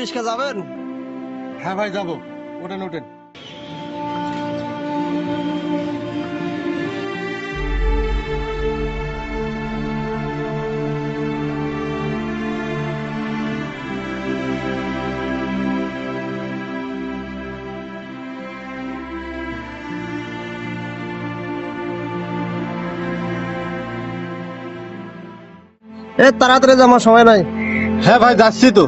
রিক্সা যাবেন? হ্যাঁ ভাই যাবো, ওঠেন ওঠেন। তাড়াতাড়ি যাওয়ার সময় নাই। হ্যাঁ ভাই যাচ্ছি তো।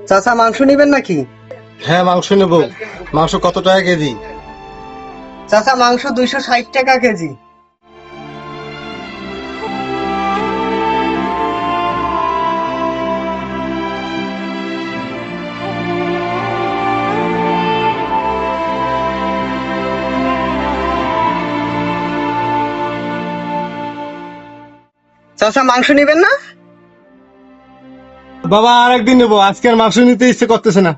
চাচা মাংস নিবেন নাকি? হ্যাঁ মাংস নেবো। মাংস কত টাকা কেজি? চাচা মাংস 260 টাকা কেজি। চাচা মাংস নিবেন না? বাবা আর একদিন নেবো, আজকে আর মাংস নিতে ইচ্ছে করতেছে না।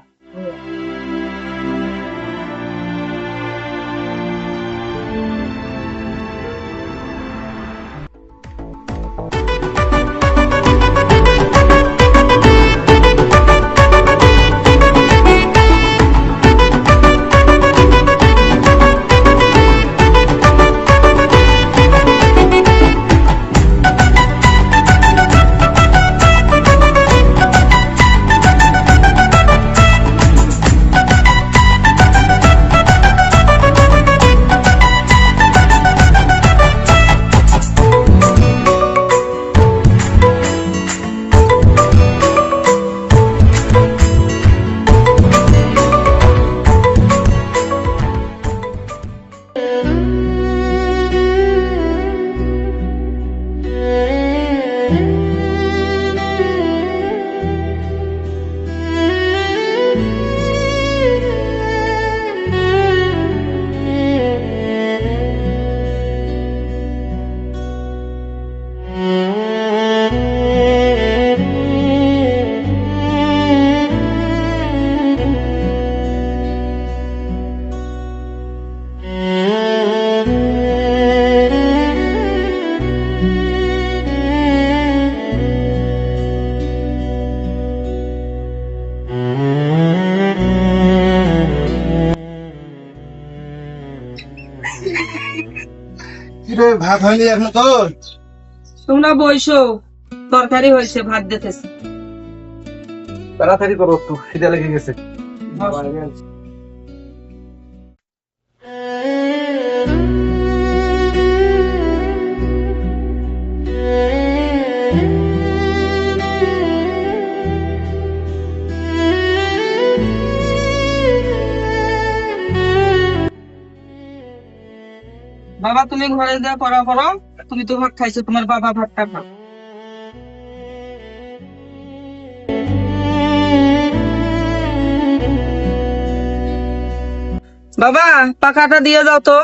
ভাত হয়নি এখন তোর? তোমরা বইসো, তরকারি হয়েছে, ভাত দিতেছে। তাড়াতাড়ি করো, একটু খিদে লেগে গেছে। বাবা তুমি ঘরে যা পড়া করো, তুমি তো ভাত খাইছো, তোমার বাবা ভাতটা খাও। বাবা পাখাটা দিয়ে দাও তো।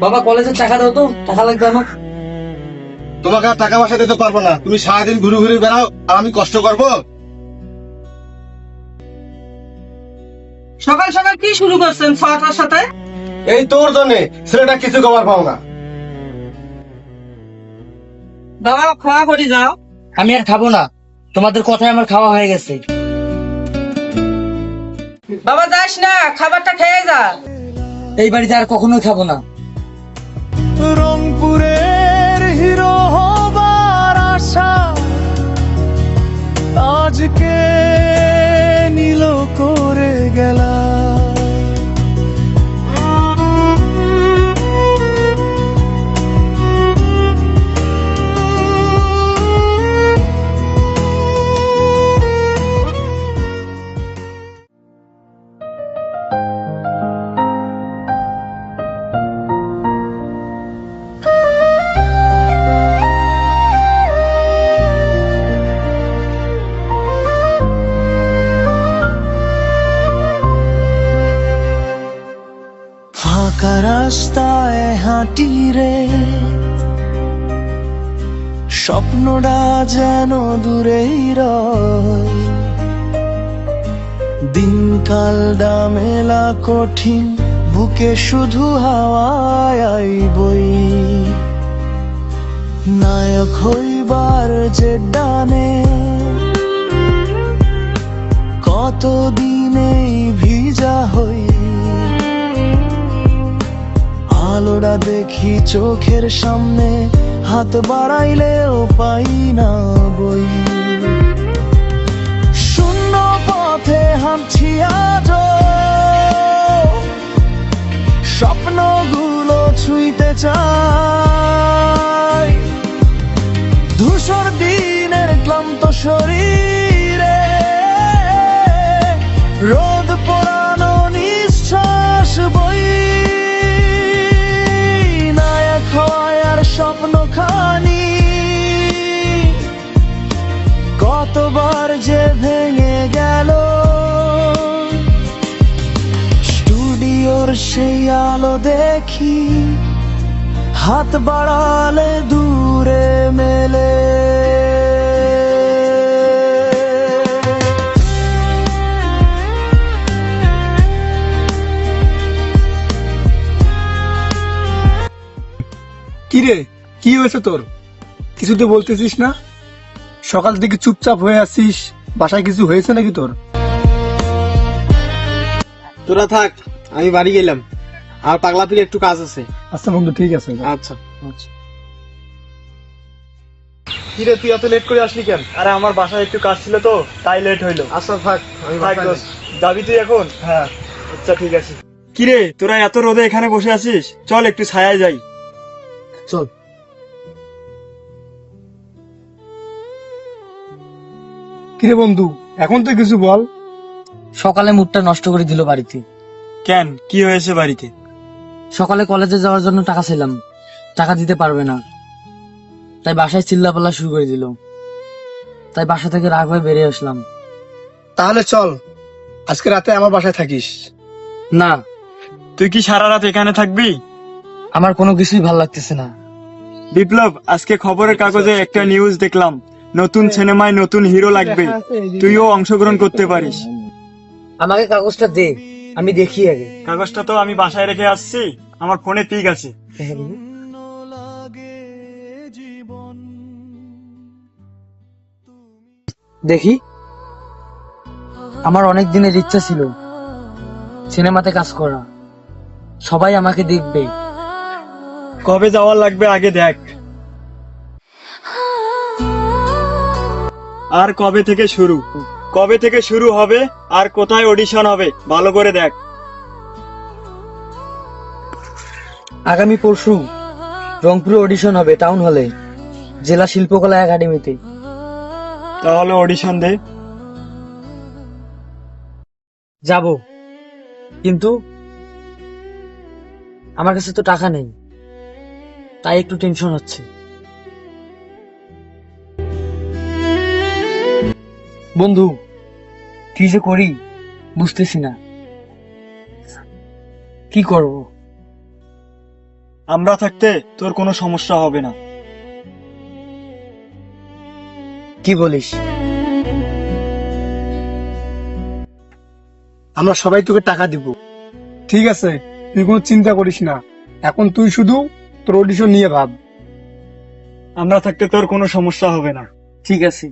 বাবা কলেজের টাকা দাও তো, টাকা লাগবে আমার। তোমাকে আর টাকা পয়সা দিতে পারবো না, তুমি সারাদিন ঘুরে ঘুরে বেড়াও আর আমি কষ্ট করবো। সকাল সকাল কি শুরু করছেন ছটার সাথে? এই তোর জন্য ছেলেটা কিছু কমার পাও না। বাবা খাওয়া করে যাও। আমি আর খাবো না, তোমাদের কথায় আমার খাওয়া হয়ে গেছে। বাবা যাস না, খাবারটা খেয়ে যা। এই বাড়িতে আর কখনোই খাবো না। রংপুরের হিরো হবার আশা আজকে নীল করে গেলা। ফাঁকা রাস্তায় হাঁটি রে, স্বপ্নটা যেন দূরেই রয়। দিনকাল ডামেলা কঠিন, বুকে শুধু হাওয়ায় বই। নায়ক হইবার যে ডানে কতদিনেই ভিজা হই। আলোটা দেখি চোখের সামনে, হাত বাড়াইলেও পাই না বই। শূন্য পথে হাঁটছি আজও, স্বপ্নগুলো ছুঁইতে চাই। ধূসর দিনের ক্লান্ত শরীরে রোদ পোড়ানো নিঃশ্বাস বই। নায়ক হওয়ার স্বপ্ন খানি কতবার যে ভেঙে গেল। স্টুডিওর সেই আলো দেখি, হাত বাড়ালে দূরে মেলে। কিরে, কি হয়েছে তোর? কিছু তো বলতেছিস না? সকাল থেকে চুপচাপ হয়ে আছিস, বাসায় কিছু হয়েছে নাকি তোর? তোরা থাক, আমি বাড়ি গেলাম। আর পাগলা পিলে একটু কাজ আছে। আচ্ছা বন্ধু, ঠিক আছে। আচ্ছা। কিরে, তুই এত লেট করে আসলি কেন? আরে আমার বাসায় একটু কাজ ছিল তো, তাই লেট হইলো। আচ্ছা থাক, আমি থাক বাসায় দোস্ত, যাবি তুই এখন? হ্যাঁ। আচ্ছা ঠিক আছে। কিরে, তোরা এত রোদে এখানে বসে আছিস, চল একটু ছায়ায় যাই। চল। কিরে বন্ধু, এখন তো কিছু বল। সকালে মুডটা নষ্ট করে দিল বাড়িতে। কেন, কি হয়েছে বাড়িতে? সকালে কলেজে যাওয়ার জন্য টাকা ছিলাম, টাকা দিতে পারবে না, তাই বাসায় চিল্লাপাল্লা শুরু করে দিল। তাই বাসা থেকে রাগ হয়ে বেরিয়ে আসলাম। তাহলে চল, আজকে রাতে আমার বাসায় থাকিস। না, তুই কি সারা রাত এখানে থাকবি? আমার কোনো কিছুই ভাল লাগতেছে না। বিপ্লব, আজকে খবরের কাগজে একটা নিউজ দেখলাম, নতুন সিনেমায় নতুন হিরো লাগবে, তুইও অংশগ্রহণ করতে পারিস। আমাকে কাগজটা দে, আমি দেখি আগে। কাগজটা তো আমি বাসায় রেখে আসছি, আমার ফোনে পিক আছে। দেখি। আমার অনেক দিনের ইচ্ছা ছিল সিনেমাতে কাজ করা, সবাই আমাকে দেখবে। কবে যাওয়ার লাগবে আগে দেখ, আর কবে থেকে শুরু হবে, আর কোথায় অডিশন হবে ভালো করে দেখ। আগামী পরশু রংপুরে অডিশন হবে টাউন হলে, জেলা শিল্পকলা একাডেমিতে। তাহলে অডিশন দে। যাব, কিন্তু আমার কাছে তো টাকা নেই, তাই একটু টেনশন হচ্ছে। বন্ধু, কি যে করি বুঝতেছি না, কি করব? আমরা থাকতে তোর কোনো সমস্যা হবে না। কি বলিস? আমরা সবাই তোকে টাকা দিব। ঠিক আছে, তুই কোনো চিন্তা করিস না। এখন তুই শুধু তোর অডিশন নিয়ে ভাব। আমরা থাকতে তোর কোনো সমস্যা হবে না। ঠিক আছে।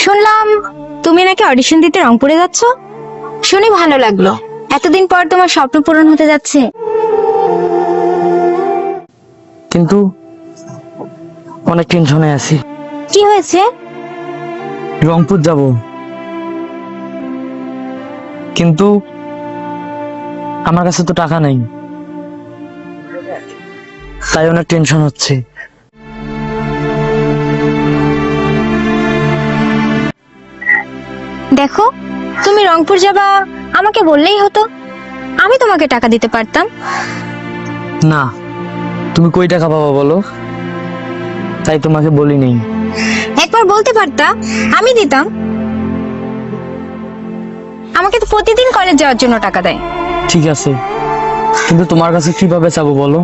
শুনলাম তুমি নাকি অডিশন দিতে রংপুরে যাচ্ছ, শুনে ভালো লাগলো। এতদিন পর তোমার স্বপ্ন পূরণ হতে যাচ্ছে। কিন্তু অনেক টেনশনে আছি। কি হয়েছে? রংপুর যাব, কিন্তু আমার কাছে তো টাকা নেই, তাই অনেক টেনশন হচ্ছে। দেখো, তুমি রংপুর যাবা আমাকে বললেই হতো, আমি তোমাকে টাকা দিতে পারতাম। না, তুমি কই টাকা পাবা বলো, তাই তোমাকে বলি নেই। একবার বলতে পারতা, আমি দিতাম। আমাকে তো প্রতিদিন কলেজ যাওয়ার জন্য টাকা দেয়। ঠিক আছে, কিন্তু তোমার কাছে কিভাবে চাবো বলো?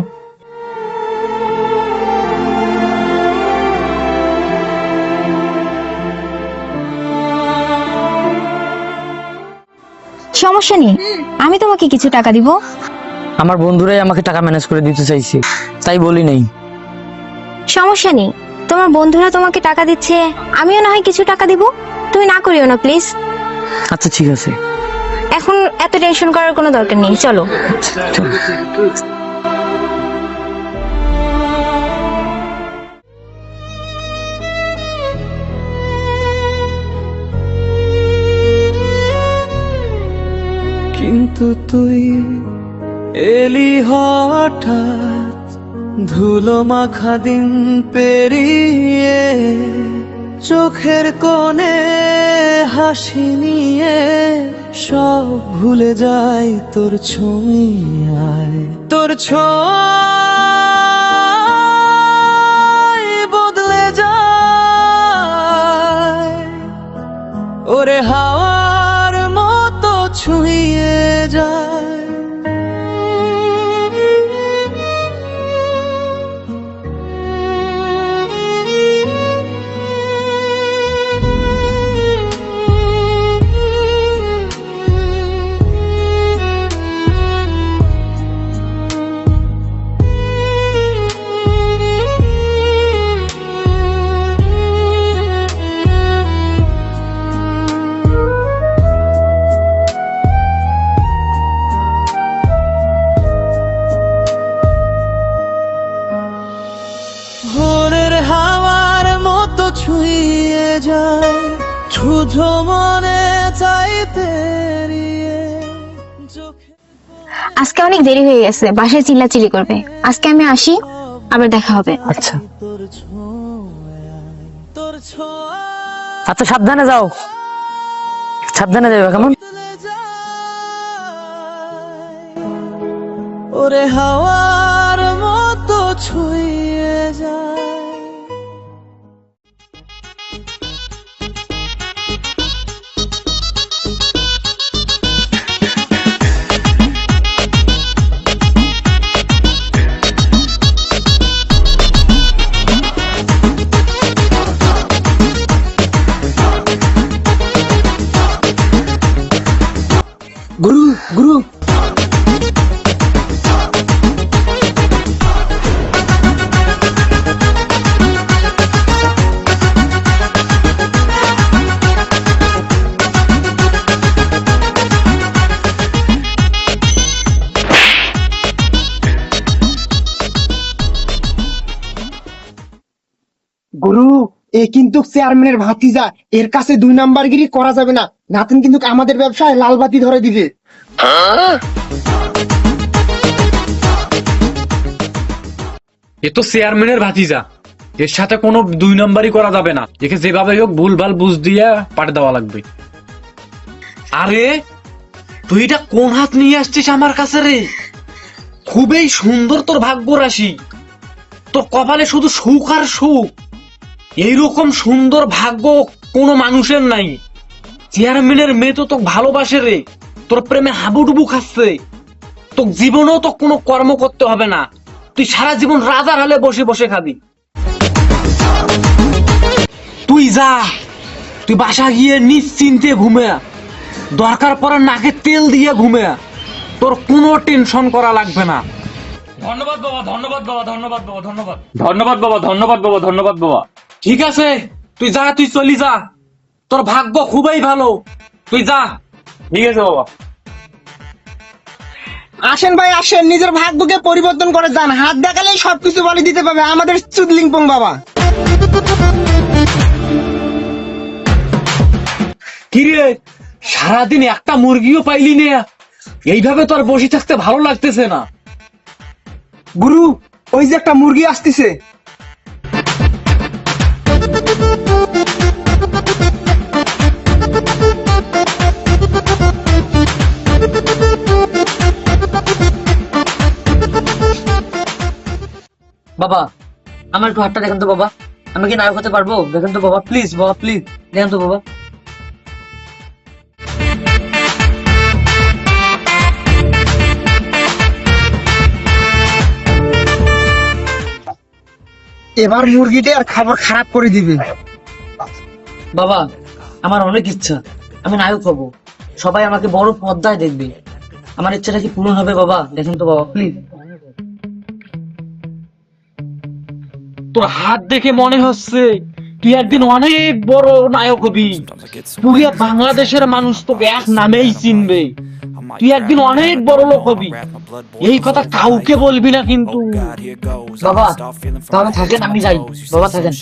সমস্যা নেই, আমি তোমাকে কিছু টাকা দিব। আমার বন্ধুরাই আমাকে টাকা ম্যানেজ করে দিতে চাইছে, তাই বলি নেই। সমস্যা নেই, তোমার বন্ধুরা তোমাকে টাকা দিচ্ছে, আমিও না হয় কিছু টাকা দিব। তুমি না করিও না প্লিজ। আচ্ছা ঠিক আছে। এখন এত টেনশন করার কোনো দরকার নেই, চলো। কিন্তু তুই এলি হঠাৎ, ধুলো মাখা দিন পেরিয়ে, চোখের কোণে হাসি নিয়ে সব ভুলে যাই তোর ছোঁয়ায়। তোর ছোঁয়ায় বদলে যায়, ওরে হাওয়ার মতো ছুঁয়ে যায়। ভোরের হাওয়ার মতো ছুঁয়ে যায়, শুধু মনে চাইতে আজকে অনেক দেরি হয়ে গেছে, বাসায় চিল্লাচিল্লি করবে। আজকে আমি আসি, আবার দেখা হবে। আচ্ছা আচ্ছা, সাবধানে যাও, সাবধানে যাবে কেমন। ওরে হাওয়ার মতো ছুঁয়ে যায়। গুরু এ কিন্তু চেয়ারম্যানের ভাতিজা, এর কাছে 2 নাম্বারগিরি করা যাবে না, নাতিন কিন্তু আমাদের ব্যবসায় লাল বাতি ধরে দিবে। এ তো চেয়ারম্যানের ভাতিজা, এর সাথে কোনো 2 নাম্বারই করা যাবে না, একে যেভাবে হোক ভুলভাল বুঝ দিয়ে পাঠিয়ে দেওয়া লাগবে। আরে তুই এটা কোন হাত নিয়ে আসছিস আমার কাছে রে? খুবই সুন্দর তোর ভাগ্য রাশি, তোর কপালে শুধু সুখ আর সুখ। এইরকম সুন্দর ভাগ্য কোনো মানুষের নাই। চেয়ারম্যানের মেয়ে তো তোকে ভালোবাসে রে, তোর প্রেমে হাবুডুবু খাচ্ছে। তোর জীবনেও তো কোনো কর্ম করতে হবে না, তুই সারা জীবন রাজার হালে বসে বসে খাবি। তুই যা, তুই বাসা গিয়ে নিশ্চিন্তে ঘুমে, দরকার পড়ে নাকে তেল দিয়ে ঘুমে, তোর কোনো টেনশন করা লাগবে না। ধন্যবাদ বাবা, ধন্যবাদ বাবা, ধন্যবাদ বাবা, ধন্যবাদ ধন্যবাদ বাবা, ধন্যবাদ বাবা, ধন্যবাদ বাবা। ঠিক আছে তুই যা, তুই চলি যা, তোর ভাগ্য খুবই ভালো, তুই যা। ঠিক আছে বাবা। আসেন ভাই আসেন, নিজের ভাগ্যকে পরিবর্তন করে যান, হাত দেখালেই সবকিছু বলে দিতে পারবে আমাদের চুদলিংপং বাবা। কিরে সারাদিন একটা মুরগিও পাইলি না, এইভাবে তোর বসে থাকতে ভালো লাগতেছে না। গুরু ওই যে একটা মুরগি আসতেছে। বাবা আমার একটু হাতটা দেখেন তো বাবা, আমি কি নায়ক হতে পারবো? দেখেন তো বাবা, প্লিজ বাবা, প্লিজ দেখেন তো বাবা। এবার মুরগিটা আর খাবার খারাপ করে দিবে। বাবা আমার অনেক ইচ্ছা আমি নায়ক হব, সবাই আমাকে বড় পর্দায় দেখবে, আমার ইচ্ছাটা কি পূরণ হবে বাবা? দেখেন তো বাবা প্লিজ। তোর হাত দেখে মনে হচ্ছে তুই একদিন অনেক বড় নায়ক হবি, পুরো বাংলাদেশের মানুষ তোকে এক নামেই চিনবে, তুই একদিন অনেক বড় লোক হবি, এই কথা কাউকে বলবি না কিন্তু। বাবা তাহলে থাকেন, আমি যাই বাবা, থাকেন।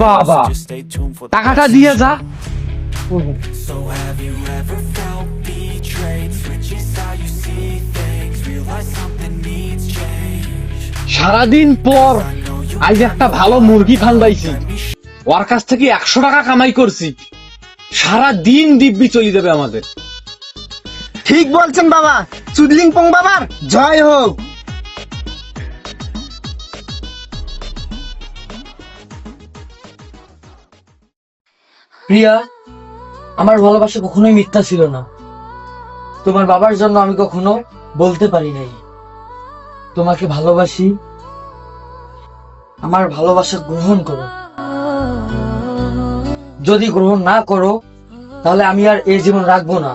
বাবা টাকাটা দিয়ে যা। সারাদিন পর আজ একটা ভালো মুরগি ফান্দাইছি, ওর কাছ থেকে 100 টাকা কামাই করছি, সারা দিন দিব্যি চলে যাবে আমাদের। ঠিক বলছেন বাবা, চুদলিংপং বাবার জয় হোক। প্রিয়া, আমার ভালোবাসা কখনোই মিথ্যা ছিল না, তোমার বাবার জন্য আমি কখনো বলতে পারি নাই তোমাকে ভালোবাসি, আমার ভালোবাসা গ্রহণ করো। যদি গ্রহণ না করো তাহলে আমি আর এই জীবন রাখবো না,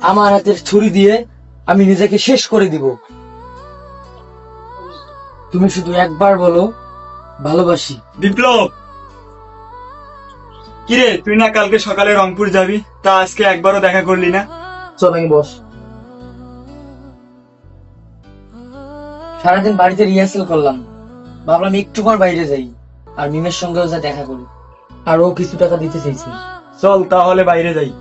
আমার হাতের ছুরি দিয়ে আমি নিজেকে শেষ করে দিব। তুমি শুধু একবার বলো ভালোবাসি। বিপ্লব, কিরে তুই না কালকে সকালে রংপুর যাবি, তা আজকে একবারও দেখা করলি না? চল আমি বস। সারাদিন বাড়িতে রিহার্সেল করলাম, ভাবলাম একটুবার বাইরে যাই আর মিমের সঙ্গেও যা দেখা করি, আর ও কিছু টাকা দিতে চাইছে। চল তাহলে বাইরে যাই।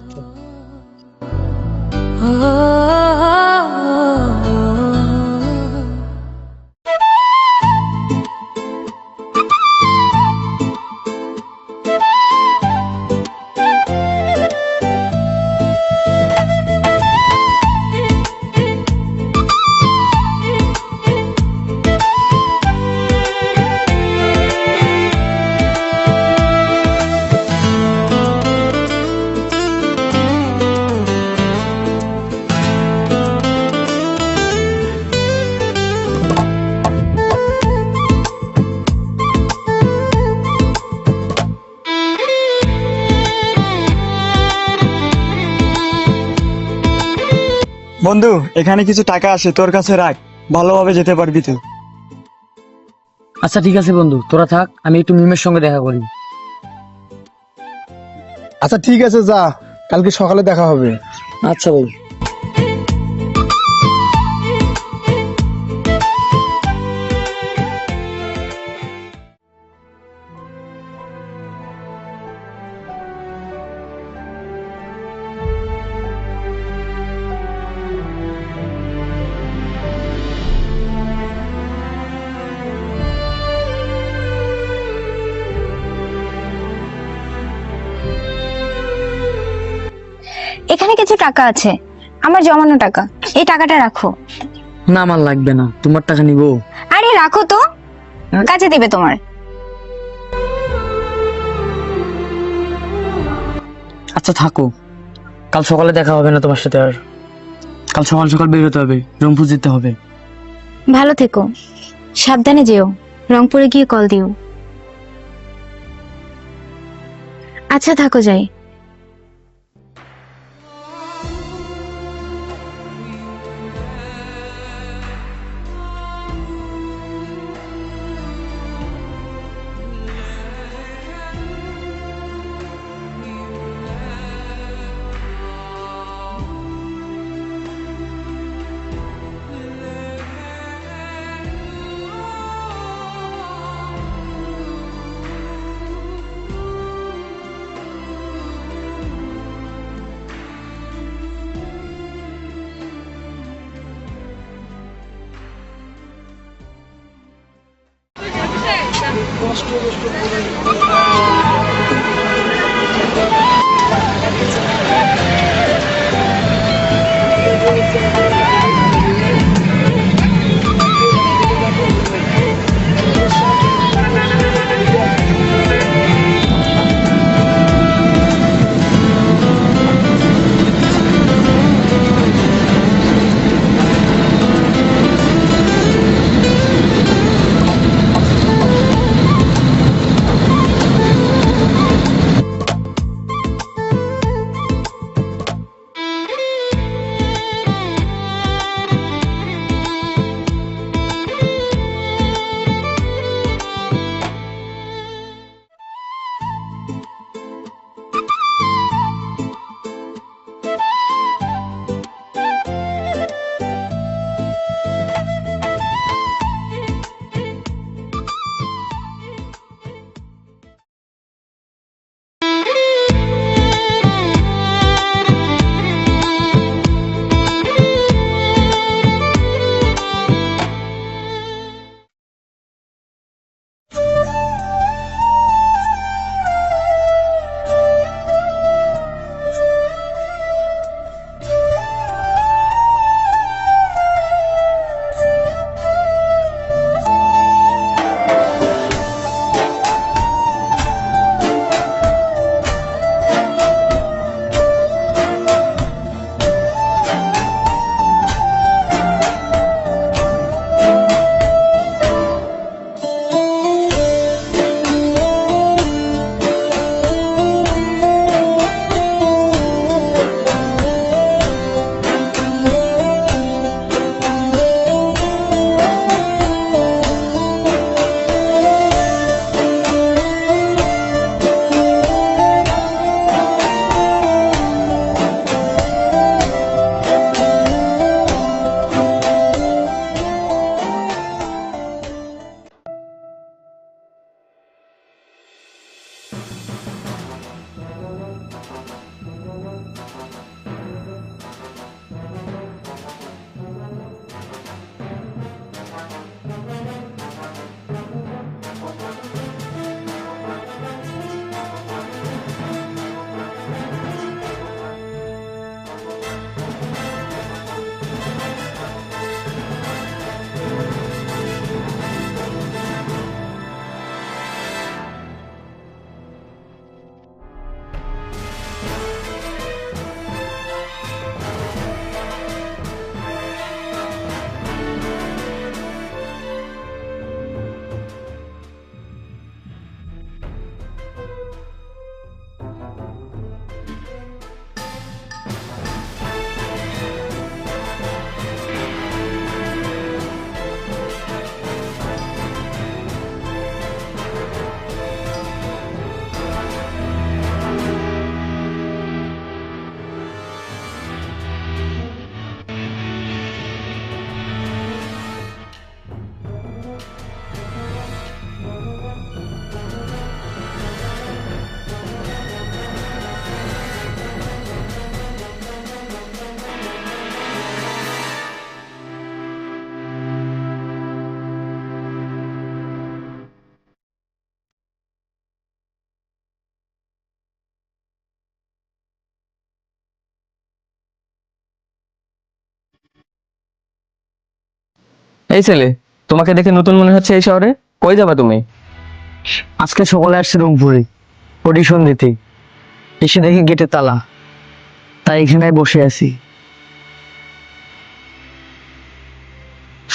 বন্ধু এখানে কিছু টাকা আছে, তোর কাছে রাখ, ভালোভাবে যেতে পারবি তুই। আচ্ছা ঠিক আছে বন্ধু, তোরা থাক, আমি একটু মিমের সঙ্গে দেখা করি। আচ্ছা ঠিক আছে, যা, কালকে সকালে দেখা হবে। আচ্ছা ভাই। এখানে কিছু টাকা আছে, আমার জমানো টাকা। এই টাকাটা রাখো। না আমার লাগবে না, তোমার টাকা নিবো। আরে রাখো তো, কাজে দেবে তোমার। আচ্ছা থাকো, কাল সকালে দেখা হবে না তোমার সাথে আর। কাল সকাল সকাল বের হতে হবে, রংপুর যেতে হবে। ভালো থেকো, সাবধানে যেও, রংপুরে গিয়ে কল দিও। আচ্ছা থাকো, যাই। এই ছেলে, তোমাকে দেখে নতুন মনে হচ্ছে এই শহরে। কই যাবা তুমি? আজকে সকালে আসছে রংপুরে অডিশন দিতে, এসে দেখি গেটে তালা, তাই এখানে বসে আছি।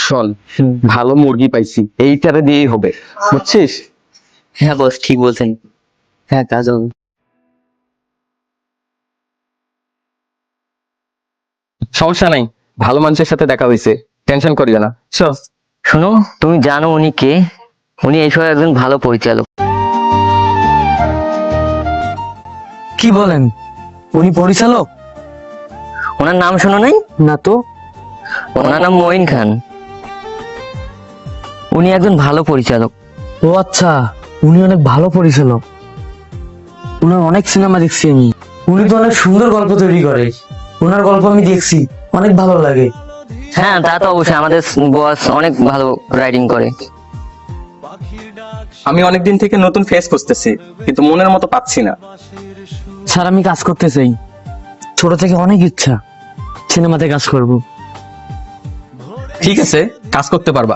শোন, ভালো মুরগি পাইছি, এইটারে দিয়েই হবে, বুঝছিস? হ্যাঁ বস, ঠিক বলছেন। হ্যাঁ, কাজ হবে। সমস্যা নাই, ভালো মানুষের সাথে দেখা হয়েছে, টেনশন করিও না। চল। শোনো, তুমি জানো উনি কে? উনি এই শহরের একজন ভালো পরিচালক। কি বলেন? উনি পরিচালক? ওনার নাম শোনো নাই? না তো। ওনার নাম মঈন খান। উনি একজন ভালো পরিচালক। ও আচ্ছা, উনি অনেক ভালো পরিচালক। উনার অনেক সিনেমা দেখছি আমি। উনি তো অনেক সুন্দর গল্প তৈরি করে। ওনার গল্প আমি দেখছি, অনেক ভালো লাগে। হ্যাঁ, তা তো অবশ্যই, আমাদের বস অনেক ভালো রাইটিং করে। আমি অনেকদিন থেকে নতুন ফেস খুঁজতেছি, কিন্তু মনের মতো পাচ্ছি না। স্যার, আমি কাজ করতে চাই, ছোট থেকে অনেক ইচ্ছা সিনেমাতে কাজ করব। ঠিক আছে, কাজ করতে পারবা,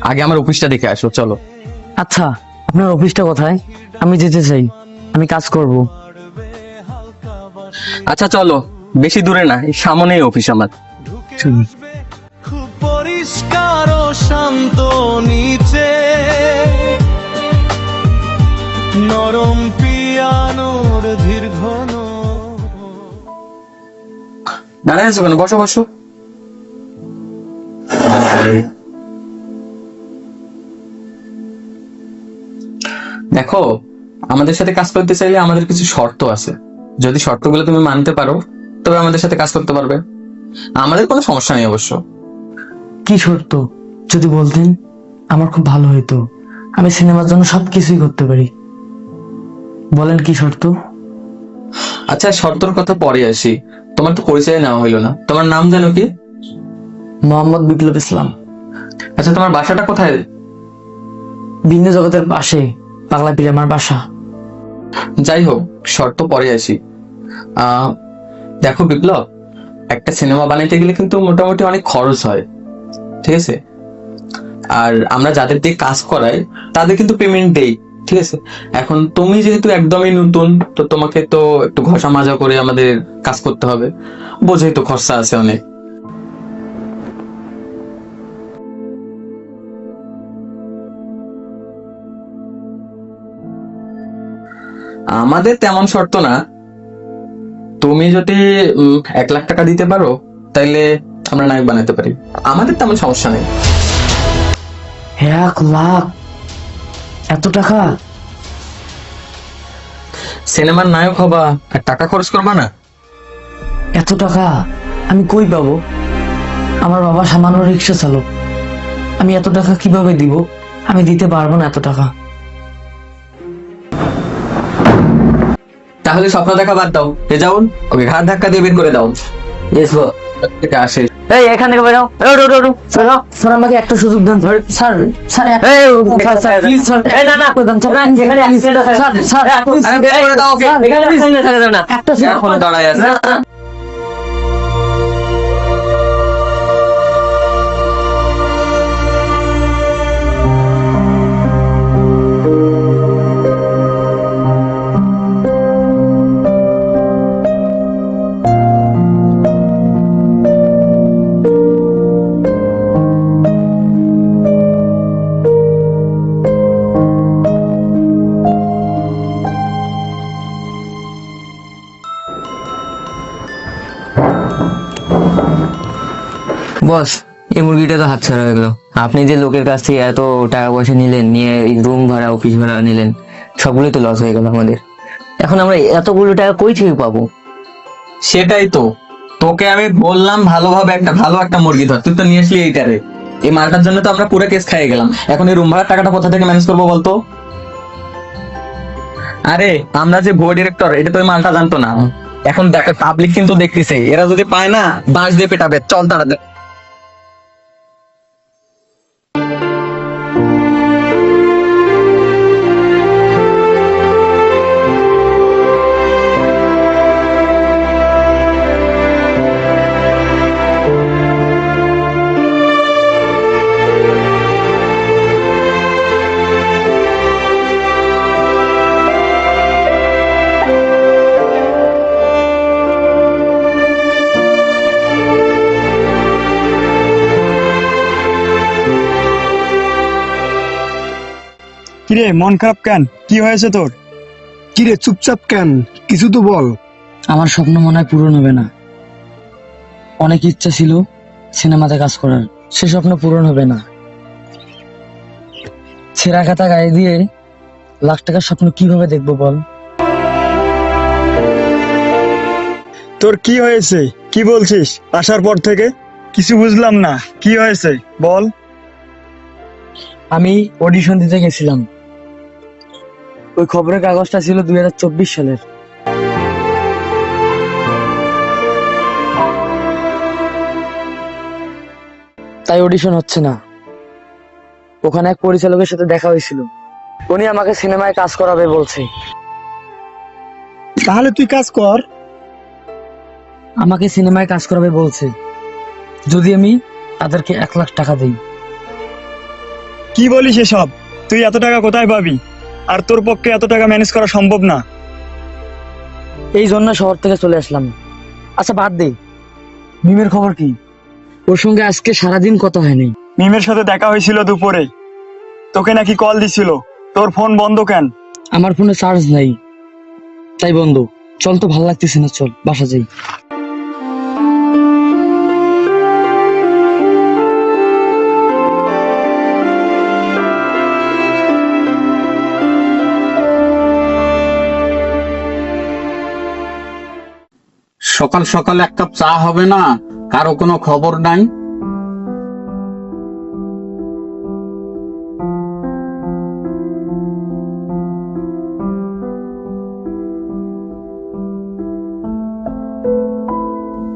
আগে আমার অফিসটা দেখে আসো, চলো। আচ্ছা, আপনার অফিসটা কোথায়? আমি যেতে চাই, আমি কাজ করব। আচ্ছা চলো, বেশি দূরে না, এই সামনেই অফিস আমার। খুব পরিষ্কার ও শান্ত নিচে, নরম পিয়ানোর ধীর ঘন। দাঁড়ায় আছো কেন? বসো বসো। দেখো, আমাদের সাথে কাজ করতে চাইলে আমাদের কিছু শর্ত আছে। যদি শর্তগুলো তুমি মানতে পারো, তবে আমাদের সাথে কাজ করতে পারবে। আমাদের কোনো সমস্যা নেই অবশ্য। কি শর্ত যদি বলতেন আমার খুব ভালো হতো। আমি সিনেমার জন্য সবকিছুই করতে পারি। বলেন কি শর্ত? আচ্ছা, শর্তর কথা পরে আসি, তোমার তো পরিচয় নেওয়া হইলো না। তোমার নাম জানো কি? মোহাম্মদ বিপ্লব ইসলাম। আচ্ছা, তোমার বাসাটা কোথায়? ভিন্ন জগতের পাশে, পাগলা পীর আমার বাসা। যাই হোক, শর্ত পরে আসি। দেখো বিপ্লব, একটা সিনেমা বানাইতে গেলে কিন্তু মোটামুটি অনেক খরচ হয়, ঠিক আছে? আর আমরা যাদের দিয়ে কাজ করাই তাদের কিন্তু পেমেন্ট দেই, ঠিক আছে? এখন তুমি যেহেতু একদমই নতুন, তো তোমাকে তো একটু ঘষা মাজা করে আমাদের কাজ করতে হবে, বোঝাই তো খরচা আছে অনেক। আমাদের তেমন শর্ত না, তুমি যদি 1 লাখ টাকা দিতে পারো তাইলে আমরা নায়ক বানাতে পারি, আমাদের তেমন সমস্যা নেই। 1 লাখ? এত টাকা? সিনেমার নায়ক হবা আর টাকা খরচ করবা না? এত টাকা আমি কই পাবো? আমার বাবা সামান্য রিক্সা চালক, আমি এত টাকা কিভাবে দিব? আমি দিতে পারবো না এত টাকা। তাহলে স্বপ্ন দেখা বাদ দাও, রেজাউল ওকে ঘাট ধাক্কা দিয়ে বের করে দাও। থেকে আসে। এই, এখান থেকে বেরো। স্যার, আমাকে একটা সুযোগ দেন sir. Sir, sir, please sir. না না, যেখানে অ্যাক্সিডেন্ট আছে স্যার, স্যার বের করে দাও ওকে। এখানে অ্যাক্সিডেন্ট থাকে না, একটা এখন দাঁড়ায় আছে। বস, এই মুরগিটা তো হাতছাড়া হয়ে গেল। আপনি যে লোকের কাছ থেকে এত টাকা পয়সা নিলেন, নিয়ে রুম ভাড়া, অফিস ভাড়া নিলেন, সবগুলোই তো লস হয়ে গেল আমাদের। এখন আমরা এতগুলো টাকা কই থেকে পাবো? সেটাই তো, তোকে আমি বললাম ভালোভাবে ভালো একটা মুরগি ধর, তুই তো নিয়ে আসলি এইটারে। এই মালটার জন্য তো আমরা পুরো কেস খাইয়ে গেলাম। এখন এই রুম ভাড়ার টাকাটা কোথা থেকে ম্যানেজ করবো বলতো? আরে আমরা যে ভুয়া ডিরেক্টর, এটা তো ওই মালটা জানতো না। এখন দেখ, পাবলিক কিন্তু দেখতেছে, এরা যদি পায় না বাঁশ দিয়ে পেটাবে। চল তাড়াতাড়ি। কিরে মন খারাপ কেন? কি হয়েছে তোর? কিরে চুপচাপ কেন, কিছু তো বল। আমার স্বপ্ন মনে হয় পূরণ হবে না। অনেক ইচ্ছা ছিল সিনেমাতে কাজ করার, সে স্বপ্ন পূরণ হবে না। ছেঁড়া খাতা গায়ে দিয়ে লাখ টাকার স্বপ্ন কিভাবে দেখবো বল? তোর কি হয়েছে? কি বলছিস? আসার পর থেকে কিছু বুঝলাম না, কি হয়েছে বল। আমি অডিশন দিতে গেছিলাম, ওই খবরের কাগজটা ছিল 2024 সালের। তাই অডিশন হচ্ছে না। ওখানে এক পরিচালকের সাথে দেখা হয়েছিল, উনি আমাকে সিনেমায় কাজ করাবে বলছে। তাহলে তুই কাজ কর। আমাকে সিনেমায় কাজ করাবে বলছে যদি আমি তাদেরকে 1 লাখ টাকা দিই। কি বলিস এসব? তুই এত টাকা কোথায় পাবি? আর তোর পক্ষে এত টাকা ম্যানেজ করা সম্ভব না। এই জন্য শহর থেকে চলে আসলাম। আচ্ছা বাদ দে, মিমের খবর কি? ওর সঙ্গে আজকে সারাদিন কথা হয়নি। মিমের সাথে দেখা হয়েছিল দুপুরে, তোকে নাকি কল দিছিল। তোর ফোন বন্ধ কেন? আমার ফোনে চার্জ নাই, তাই বন্ধ। চল তো, ভালো লাগতেছে না, চল বাসা যাই। সকাল সকাল 1 কাপ চা হবে না? কারো কোনো খবর নাই?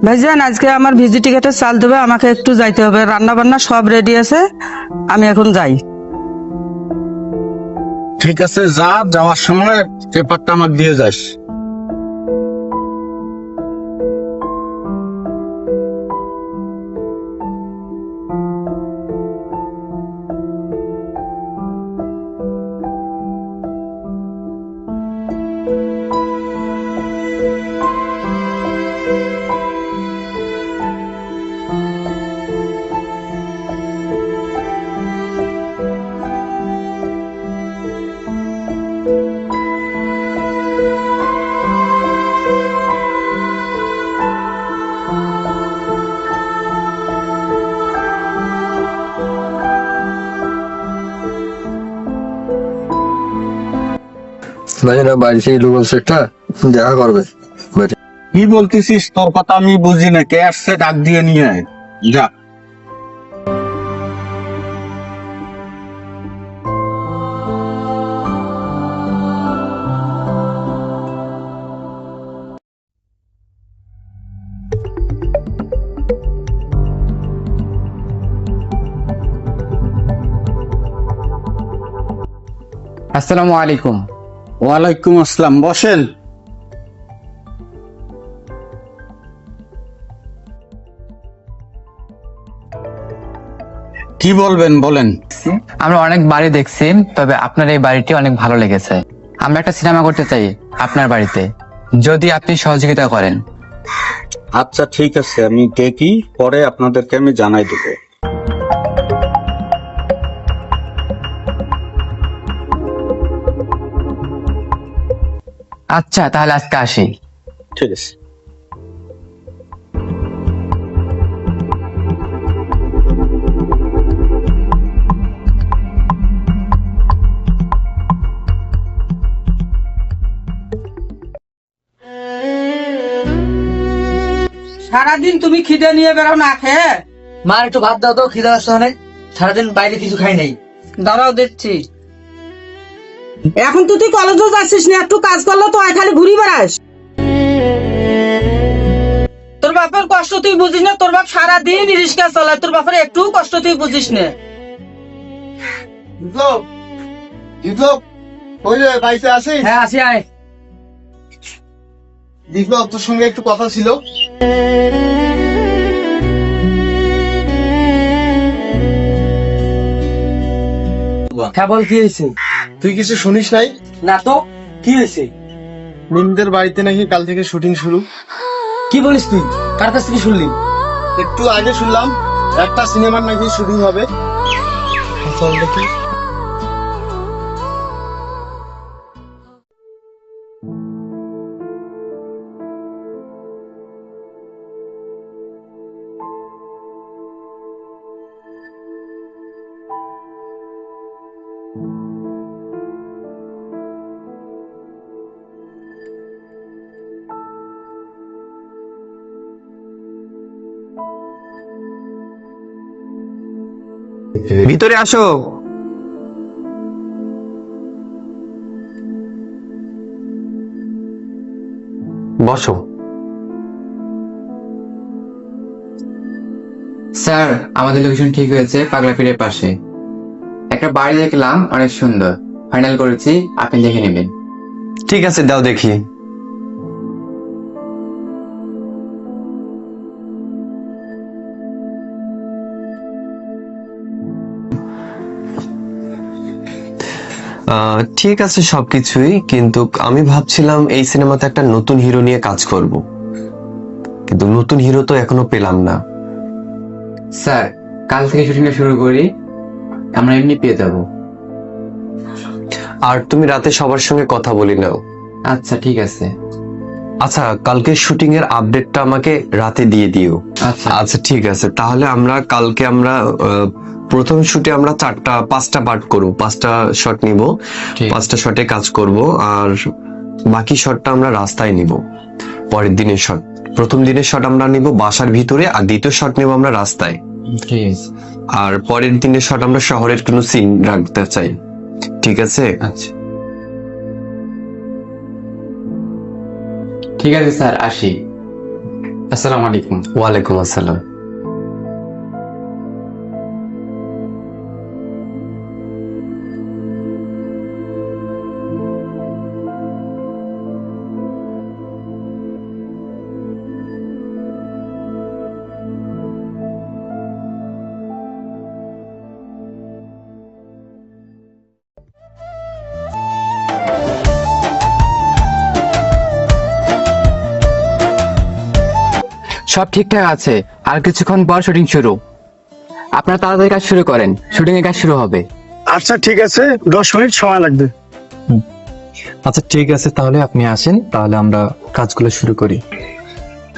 ভাইজান, আজকে আমার ভিজি টিকেটের চাল দেবে, আমাকে একটু যাইতে হবে। রান্না বান্না সব রেডি আছে, আমি এখন যাই। ঠিক আছে, যা, যাওয়ার সময় পেপারটা আমাকে দিয়ে যাস। দেখা করবে। কি বলতেছিস? তোর কথা আমি বুঝি না। কে আসছে? ডাক দিয়ে নিয়ে আয়, যা। আসসালামু আলাইকুম। ওয়ালাইকুম আসসালাম, বসেন। কি বলবেন বলেন। আমরা অনেক বাড়ি দেখছি, তবে আপনার এই বাড়িটি অনেক ভালো লেগেছে। আমরা একটা সিনেমা করতে চাই আপনার বাড়িতে, যদি আপনি সহযোগিতা করেন। আচ্ছা ঠিক আছে, আমি দেখি, পরে আপনাদেরকে আমি জানাই দেবো। আচ্ছা তাহলে আজকে আসি। ঠিক আছে। সারাদিন তুমি খিদে নিয়ে বেড়াও না খেয়ে। মা একটু ভাত দাও তো, খিদে আসছে অনেক। সারাদিন বাইরে কিছু খাই নাই। দাঁড়াও দিচ্ছি। এখন তো তুই কলেজও যাচ্ছিস না, একটু কাজ করলে তো খালি ঘুরি বেড়াস। তোর বাপের কষ্ট তুই বুঝিস না? তোর বাপ সারাদিন রিক্সা চালায়, তোর বাপের একটু কষ্ট তুই বুঝিস না। ওই যে বাইসে আছিস? হ্যাঁ আসি, আয়। বিপ্লব, তোর সঙ্গে একটু কথা ছিল। হ্যাঁ বল, কি হয়েছে? তুই কিছু শুনিস নাই? না তো, কি হয়েছে? মিমদের বাড়িতে নাকি কাল থেকে শুটিং শুরু। কি বলিস তুই? কার কাছ থেকে শুনলি? একটু আগে শুনলাম একটা সিনেমার নাকি শুটিং হবে। চল দেখি। ভিতরে আসো। বসো। স্যার, আমাদের লোকেশন ঠিক হয়েছে পাগলাপীরের পাশে। একটা বাড়ি দেখলাম অনেক সুন্দর, ফাইনাল করেছি, আপনি দেখে নেবেন। ঠিক আছে, দাও দেখি। ঠিক আছে সবকিছুই, কিন্তু আমি ভাবছিলাম এই সিনেমাতে একটা নতুন হিরো নিয়ে কাজ করব, কিন্তু নতুন হিরো তো এখনো পেলাম না। স্যার, কাল থেকে শুটিংটা শুরু করি, আমরা এমনি পেয়ে যাবো। আর তুমি রাতে সবার সঙ্গে কথা বলি নাও। আচ্ছা ঠিক আছে। আচ্ছা, কালকে শুটিং এর আপডেটটা আমাকে রাতে দিয়ে দিও। আচ্ছা আচ্ছা ঠিক আছে, তাহলে কালকে আমরা প্রথম শুটে আমরা 5টা পার্ট করব, 5টা শট নিব, 5টা শটে কাজ করব, আর বাকি শটটা আমরা রাস্তায় নিব। পরের দিনের শট, প্রথম দিনের শট আমরা নিব বাসার ভিতরে, আর দ্বিতীয় শট নিব আমরা রাস্তায়। ঠিক আছে। আর পরের দিনের শট আমরা শহরের কোনো সিন রাখতে চাই। ঠিক আছে? আচ্ছা ঠিক আছে স্যার, আসি। আসসালামু আলাইকুম। ওয়ালাইকুম আসসালাম। সব ঠিকঠাক আছে, আর কিছুক্ষণ পর শুটিং শুরু। আপনারা তাড়াতাড়ি কাজ শুরু করেন, শুটিং এর কাজ শুরু হবে। আচ্ছা ঠিক আছে, 10 মিনিট সময় লাগবে। আচ্ছা ঠিক আছে, তাহলে আপনি আসেন, তাহলে আমরা কাজগুলো শুরু করি।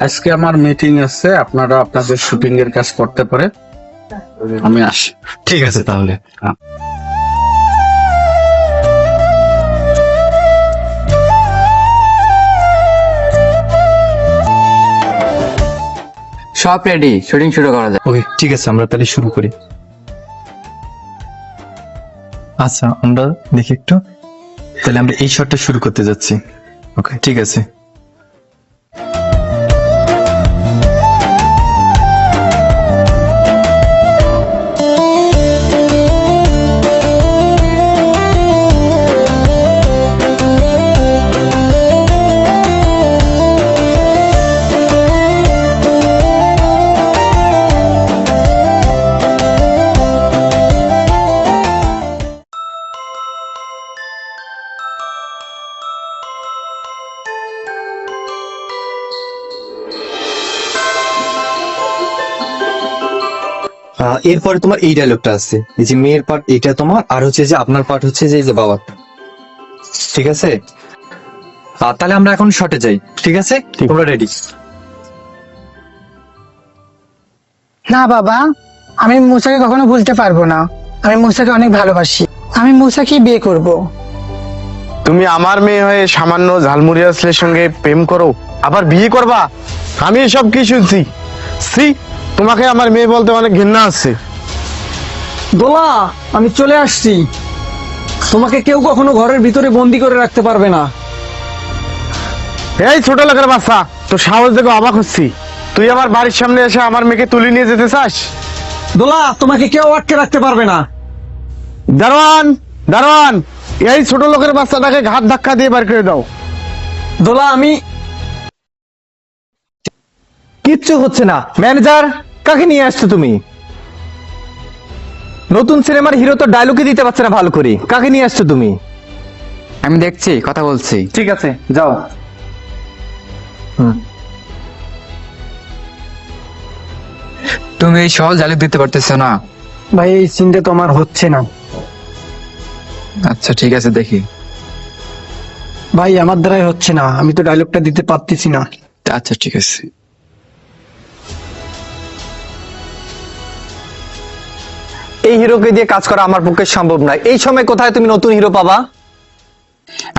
আজকে আমার মিটিং আছে, আপনারা আপনাদের শুটিং এর কাজ করতে পারে, আমি আসি। ঠিক আছে তাহলে। সব রেডি, শুটিং শুরু করা যায়। ওকে ঠিক আছে, আমরা তাহলে শুরু করি। আচ্ছা আমরা দেখি একটু, তাহলে আমরা এই শটটা শুরু করতে যাচ্ছি। ওকে ঠিক আছে। এরপরে তোমার এই ডায়লগটা আছে, এই যে মেয়ের পার্ট এটা তোমার, আর হচ্ছে যে আপনার পার্ট হচ্ছে যে এই যে বাবার। ঠিক আছে? তাহলে আমরা এখন শটে যাই। ঠিক আছে, তোমরা রেডি? না বাবা, আমি মুসাকে কখনো ভুলতে পারবো না। আমি মুসাকে অনেক ভালোবাসি, আমি মুসাকে বিয়ে করব। তুমি আমার মেয়ে হয়ে সামান্য ঝালমুড়িয়া ছেলের সঙ্গে প্রেম করো, আবার বিয়ে করবা? আমি এসব কি শুনছি? তোমাকে আমার মেয়ে বলতে অনেক ঘৃণা আছে। দোলা, আমি চলে আসছি। তোমাকে কেউ কখনো ঘরের ভিতরে বন্দি করে রাখতে পারবে না। এই ছোট লোকের বাচ্চা, তো সাহস দেখে অবাক হচ্ছি। তুই আমার বাড়ির সামনে এসে আমার মেয়েকে তুলে নিয়ে যেতে চাস? দোলা, তোমাকে কেউ আটকে রাখতে পারবে না। দারোয়ান, দারোয়ান, এই ছোট লোকের বাচ্চাটাকে ঘাট ধাক্কা দিয়ে বার করে দাও। দোলা, আমি কিচ্ছু হচ্ছে না। ম্যানেজার, কাকে নিয়ে আসছো তুমি? নতুন সিনেমার হিরো তো ডায়লগই দিতে পারছে না ভালো করে, কাকে নিয়ে আসছো তুমি? আমি দেখছি, কথা বলছি। ঠিক আছে, যাও। তুমি এই সহজ ডায়লগ দিতে পারতেছো না? ভাই এই সিনটা তো আমার হচ্ছে না। আচ্ছা ঠিক আছে, দেখি। ভাই আমার দ্বারাই হচ্ছে না, আমি তো ডায়লগটা দিতে পারতেছি না। আচ্ছা ঠিক আছে। এই হিরোকে দিয়ে কাজ করা আমার পক্ষে সম্ভব নয়। এই সময় কোথায় তুমি নতুন হিরো পাবা?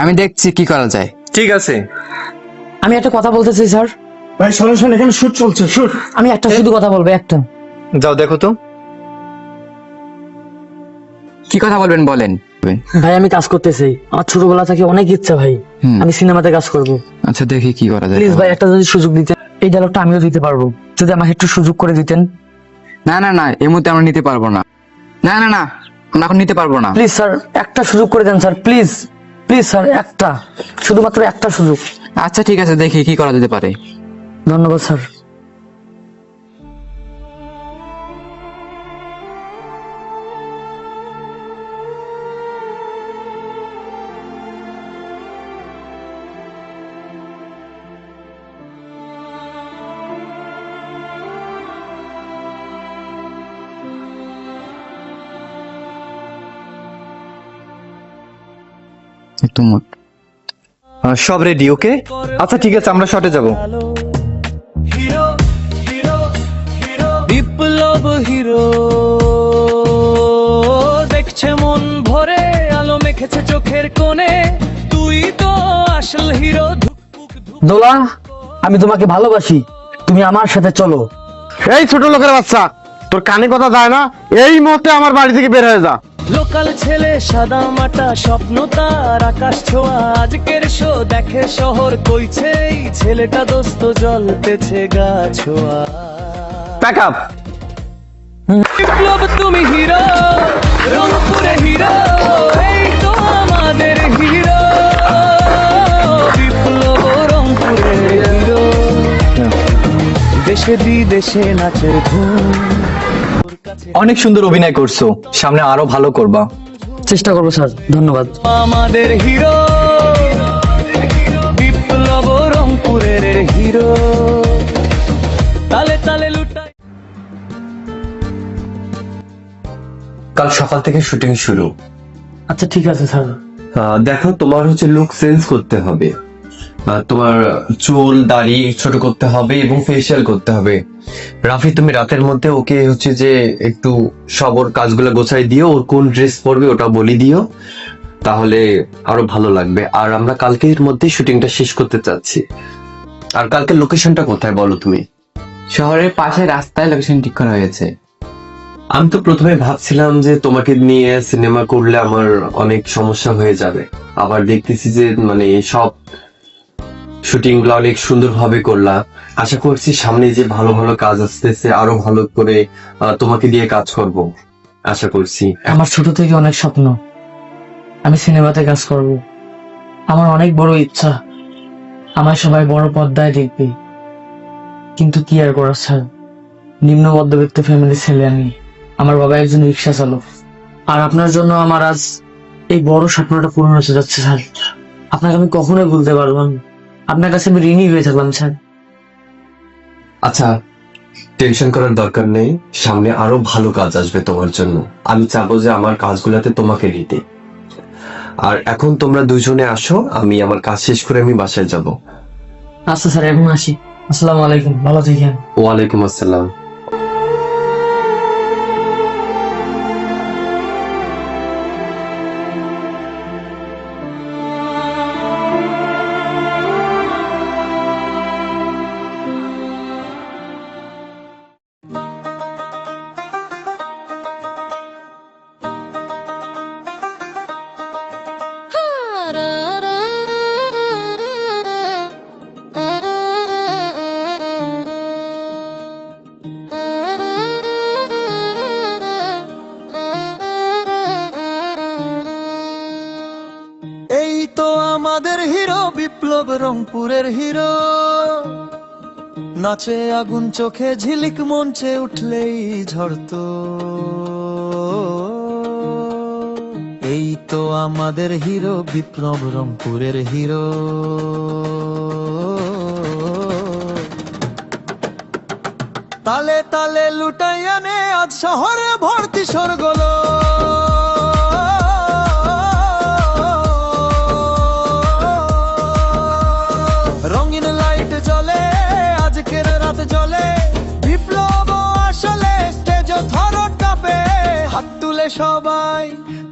আমি দেখছি কি করা যায়। ঠিক আছে। আমি একটা কথা বলতে চাই স্যার। ভাই শোনো শোনো, এখানে শুট চলছে, শুট। আমি একটা শুধু কথা বলবো, একটা। যাও দেখো তো। কি কথা বলবেন বলেন। ভাই আমি কাজ করতে চাই, আমার ছোটবেলা থেকে অনেক ইচ্ছা ভাই, আমি সিনেমাতে কাজ করব। আচ্ছা দেখি কি করা যায়। প্লিজ ভাই একটা যদি সুযোগ দিতেন, এই ডায়লগটা আমিও দিতে পারবো, যদি আমাকে একটু সুযোগ করে দিতেন। না না না, এই মুহূর্তে আমরা নিতে পারবো না। না না না, আমরা এখন নিতে পারবো না। প্লিজ স্যার একটা সুযোগ করে দেন স্যার, প্লিজ প্লিজ স্যার, একটা, শুধুমাত্র একটা সুযোগ। আচ্ছা ঠিক আছে, দেখি কি করা যেতে পারে। ধন্যবাদ স্যার। সব রেডি? ওকে, আচ্ছা ঠিক আছে, আমরা শটে যাব। হিরো হিরো হিরো বিপ্লব হিরো, দেখছে মন ভরে, আলো মেখেছে চোখের কোণে, তুই তো আসল হিরো। দোলা, আমি তোমাকে ভালোবাসি, তুমি আমার সাথে চলো। এই ছোট লোকের বাচ্চা, তোর কানে কথা যায় না? এই মুহূর্তে আমার বাড়ি থেকে বের হয়ে যা। লোকাল ছেলে সাদা মাটা, স্বপ্ন তার আকাশ ছোঁয়া, আজকের শো দেখে শহর কইছে এই ছেলেটা দোস্ত জ্বলতেছে গা ছোঁয়া। Pack up. বিপ্লব তুমি হিরো, রংপুরে হিরো, এই তো আমাদের হিরো। বিপ্লব রংপুরের হিরো, দেশে বিদেশে নাচের ধুম। অনেক সুন্দর অভিনয় করছো, সামনে আরো ভালো করবা। চেষ্টা করবো স্যার, ধন্যবাদ। আমাদের হিরো বিপ্লব রংপুরের হিরো, তালে তালে লুটাই। কাল সকাল থেকে শুটিং শুরু। আচ্ছা ঠিক আছে স্যার। দেখো, তোমার হচ্ছে লুক চেঞ্জ করতে হবে, তোমার চুল দাড়ি ছোট করতে হবে এবং ফেসিয়াল করতে হবে। রাফি, তুমি রাতের মধ্যে ওকে হচ্ছে যে একটু সব ওর কাজগুলো গোছাই দিও, ওর কোন ড্রেস পরবে ওটা বলি দিও, তাহলে আরো ভালো লাগবে। আর আমরা কালকের মধ্যেই শুটিংটা শেষ করতে চাচ্ছি। আর কালকে লোকেশনটা কোথায় বলো তুমি? শহরের পাশে রাস্তায় লোকেশন ঠিক করা হয়েছে। আমি তো প্রথমে ভাবছিলাম যে তোমাকে নিয়ে সিনেমা করলে আমার অনেক সমস্যা হয়ে যাবে, আবার দেখতেছি যে মানে সব শুটিং গুলো অনেক সুন্দর ভাবে করলা। আশা করছি সামনে যে ভালো ভালো কাজ আসতেছে আরো ভালো করে তোমাকে দিয়ে কাজ করব আশা করছি। আমার ছোট থেকে অনেক স্বপ্ন, আমি সিনেমাতে কাজ করব। আমার অনেক বড় ইচ্ছা, আমার সবাই বড় পর্দায় দেখবে। কিন্তু কি আর করার স্যার, নিম্ন মধ্যবিত্ত ফ্যামিলির ছেলে আমি। আমার বাবা একজন রিক্সা চালক, আর আপনার জন্য আমার আজ এই বড় স্বপ্নটা পূরণ হতে যাচ্ছে স্যার। আপনাকে আমি কখনোই ভুলতে পারবো না, আপনার কাছে আমি ঋণী হয়ে থাকলাম স্যার। আচ্ছা, টেনশন করার দরকার নেই, সামনে আরো ভালো কাজ আসবে তোমার জন্য। আমি চাবো যে আমার কাজগুলোতে তোমাকে নিতে। আর এখন তোমরা দুজনে আসো, আমি আমার কাজ শেষ করে আমি বাসায় যাব। আচ্ছা স্যার, এখন আসি। আসসালামু আলাইকুম, ভালো থাকেন। ওয়ালাইকুম আসসালাম। এই তো আমাদের হিরো বিপ্লব রংপুরের হিরো, নাচে আগুন চোখে ঝিলিক মঞ্চে উঠলেই ঝরতো। এই তো আমাদের হিরো বিপ্লব রংপুরের হিরো, তালে তালে লুটাই আনে আজ শহরে ভর্তি সরগোলো। রঙিন লাইট জ্বলে আজকের রাত জ্বলে, বিপ্লব আসলে স্টেজ থর কাঁপে, হাত বলে সবাই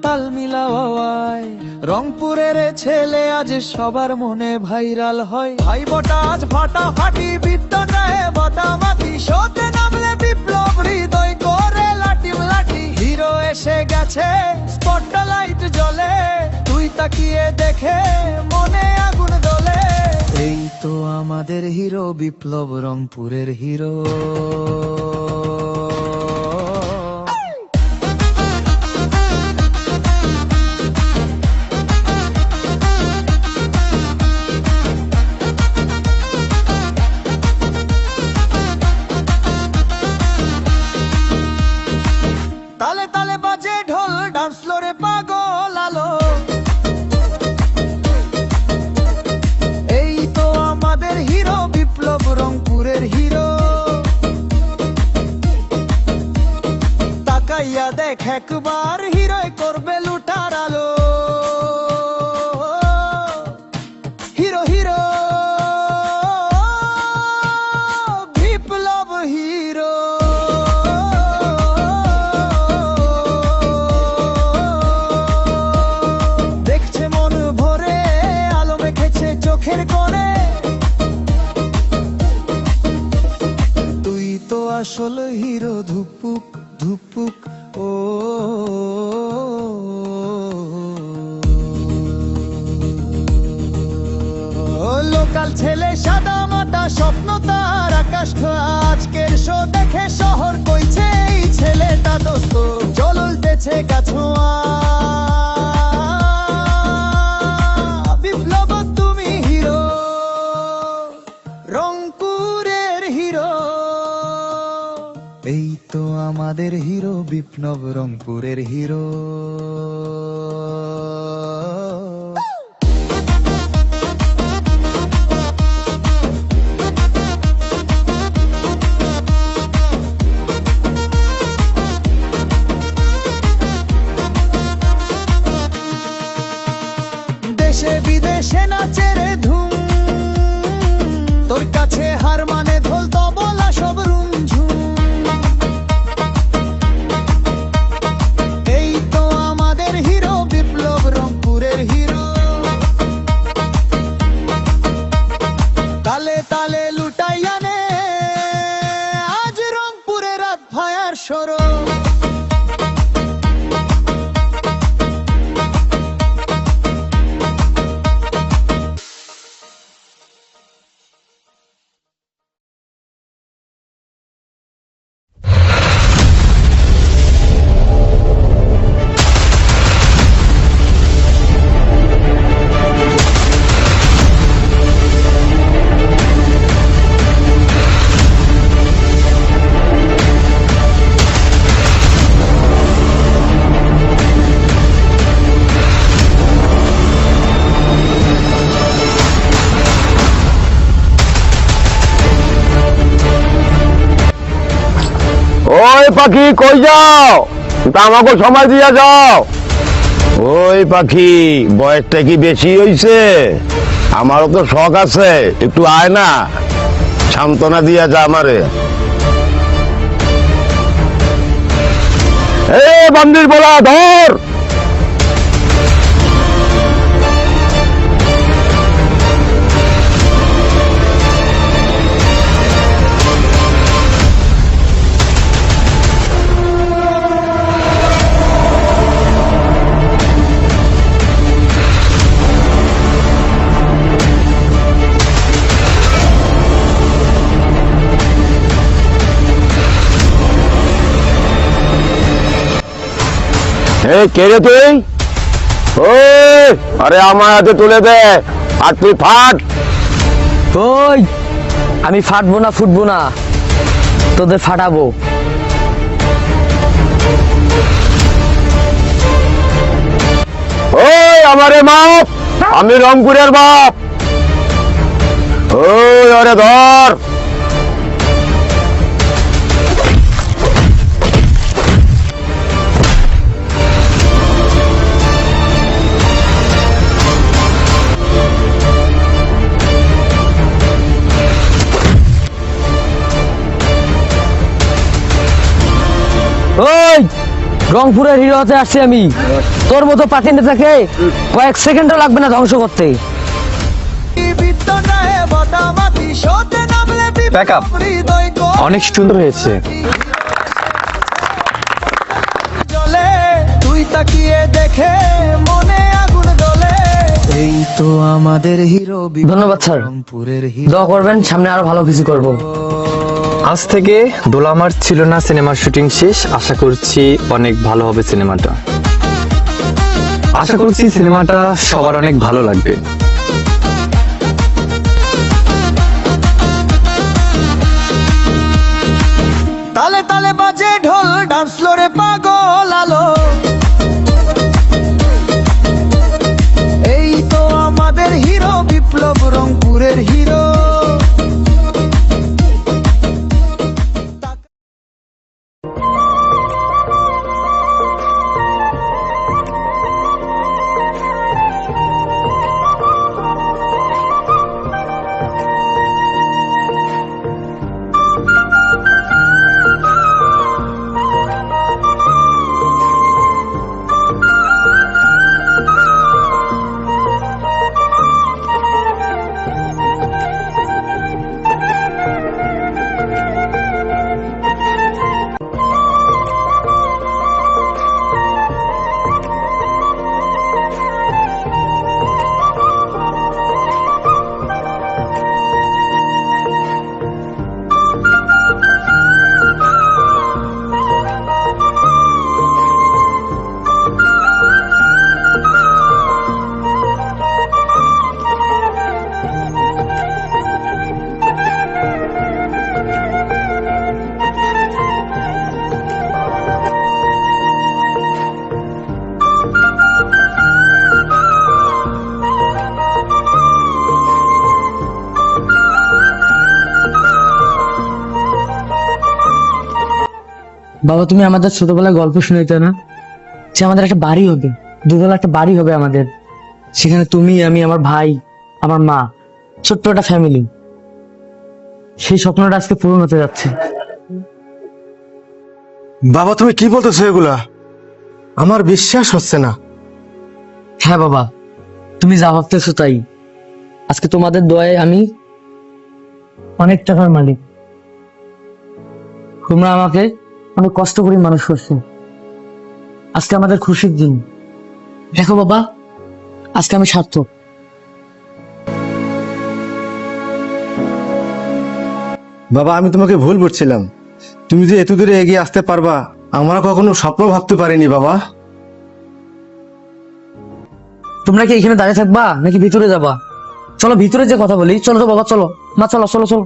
তাল মিলাওয়ায়, রংপুরের ছেলে আজ সবার মনে ভাইরাল হয়। ভাই বটা আজ ফাটাফাটি, বিদ্যাটায় বাদামাটি, শোতে নামলে বিপ্লব হৃদয় করে লাটিম লাঠি। হিরো এসে গেছে, স্পটলাইট জ্বলে, তুই তাকিয়ে দেখে মনে আগুন জ্বলে। এই তো আমাদের হিরো বিপ্লব, রংপুরের হিরো। তালে তালে বাজে ঢোল, ডান্স ফ্লোরে পাগল আলো। এই তো আমাদের হিরো বিপ্লব, রংপুরের হিরো। তাকাইয়া দেখ একবার, হিরোই করবে লুটার আলো। হিরো হিরো বিপ্লব হিরো। দেখছে মন ভরে, আলো মেখেছে চোখের কোণে। তুই তো আসল হিরো, ধুপুক ধুপুক ও। লোকাল ছেলে সাদা মাটা, স্বপ্ন তার আকাশ ছোঁয়া। আজকের শো দেখে শহর কইছে এই ছেলেটা দোস্ত, জ্বলতেছে গাছোয়া। বিপ্লব তুমি হিরো, রংপুরের হিরো। এই তো আমাদের হিরো বিপ্লব, রংপুরের হিরো। দেশে বিদেশে নাচে রে ধুম, তোর কাছে হার মানে ঢোল তবলা সব রুমঝুম। এই তো আমাদের হিরো বিপ্লব, রংপুরের হিরো। তালে তালে লুটাই আনে আজ রংপুরে রাত ভায়ার সরো। ওই পাখি কই যাও? তা আমাকে সময় দিয়া যাও। ওই পাখি, বয়সটা কি বেশি হইছে? আমারও তো শখ আছে, একটু আয় না, সান্ত্বনা দিয়া যা আমারে। এ বান্দির বলা ধর। কে রে তুই? ওই আরে আমার হাতে তুলে দে, আর তুই ফাট। ওই আমি ফাটবো না, ফুটবো না, তোদের ফাটাবো। ওই আমারে মাপ, আমি রংপুরের বাপ। ওই আরে ধর। ওই রংপুরের হিরো হতে আসছি আমি। তোর মতো পাতি নেতাকে কয়েক সেকেন্ডও লাগবে না ধ্বংস করতে। ব্যাকআপ অনেক সুন্দর হয়েছে। তুই তাকিয়ে দেখে মনে আগুন জ্বলে। এই তো আমাদের হিরো। ধন্যবাদ স্যার, দোয়া করবেন, সামনে আরো ভালো কিছু করব। আজ থেকে দোলামার ছিল না সিনেমার শুটিং শেষ। আশা করছি অনেক ভালো হবে সিনেমাটা। আশা করছি সিনেমাটা সবার অনেক ভালো লাগবে। তালে তালে বাজে ঢোল, ডান্স ফ্লোরে পাগল আলো। এই তো আমাদের হিরো বিপ্লব, রংপুরের হিরো। বাবা, তুমি আমাদের ছোটবেলায় গল্প শুনাইতে না যে আমাদের একটা বাড়ি হবে, দুবেলা একটা বাড়ি হবে আমাদের, সেখানে তুমি, আমি, আমার ভাই, আমার মা, ছোট্ট একটা ফ্যামিলি। সেই স্বপ্নটা আজকে পূরণ হতে যাচ্ছে। বাবা তুমি কি বলতেছো এগুলা? আমার বিশ্বাস হচ্ছে না। হ্যাঁ বাবা, তুমি যা ভাবতেছো তাই। আজকে তোমাদের দয়ায় আমি অনেক টাকার মালিক। তোমরা আমাকে অনেক কষ্ট করে মানুষ করছো। আজকে আমাদের খুশির দিন। দেখো বাবা, আজকে আমি সার্থক। বাবা আমি তোমাকে ভুল বুঝছিলাম। তুমি যে এত দূরে এগিয়ে আসতে পারবা আমরা কখনো স্বপ্ন ভাবতে পারিনি বাবা। তোমরা কি এখানে দাঁড়িয়ে থাকবা নাকি ভিতরে যাবা? চলো ভিতরে যে কথা বলি। চলো তো বাবা, চলো মা, চলো চলো চলো।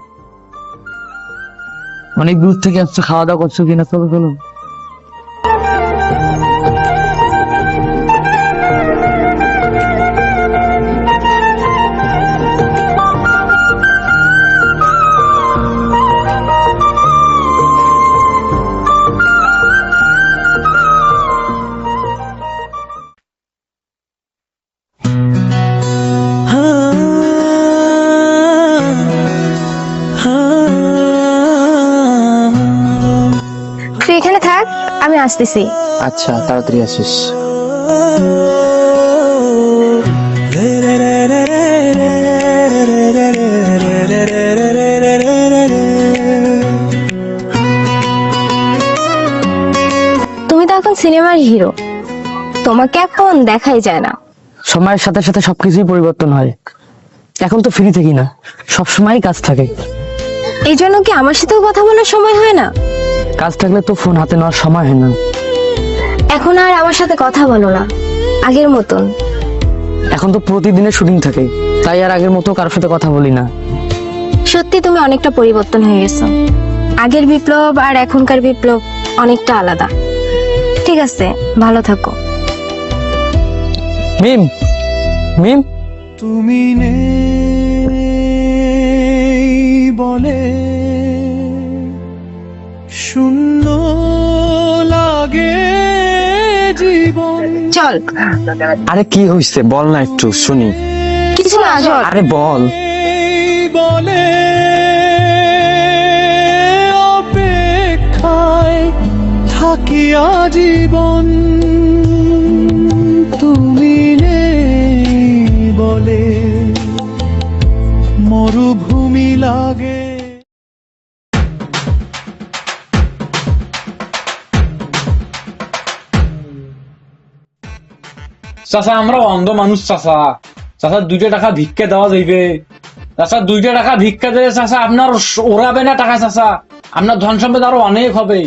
অনেক দূর থেকে আসছো, খাওয়া দাওয়া করছো কিনা? চলো চলো। তুই এখানে থাক, আমি আসতেছি। আচ্ছা, তাড়াতাড়ি আসিস। তুমি তো এখন সিনেমার হিরো, তোমাকে এখন দেখাই যায় না। সময়ের সাথে সাথে সবকিছুই পরিবর্তন হয়। এখন তো ফ্রি থাকি না, সবসময় কাজ থাকে। এই জন্য কি আমার সাথেও কথা বলার সময় হয় না? কাজ থাকলে তো ফোন হাতে নেওয়ার সময় হয় না। এখন আর আমার সাথে কথা বলো না আগের মতন। এখন তো প্রতিদিনের শুটিং থাকে, তাই আর আগের মতো কারোর সাথে কথা বলি না। সত্যি তুমি অনেকটা পরিবর্তন হয়ে গেছো। আগের বিপ্লব আর এখনকার বিপ্লব অনেকটা আলাদা। ঠিক আছে, ভালো থাকো। মিম, মিম, তুমি নেই বলে শূন্য লাগে জীবন। চল। আরে কি হইছে বল না, একটু শুনি। কিছু না, চল। আরে বল। বলে অপেক্ষায় থাকি আজীবন তুমি নেই বলে মরুভূমি লাগে। চাচা আমরা অন্ধ মানুষ চাচা, চাচা 2 টাকা ভিক্ষা দেওয়া যাইবে? চাচা 2 টাকা ভিক্ষা দেবে চাচা, আপনার ওরাবে না টাকা চাচা, আপনার ধন সম্পদ আরো অনেক হবে।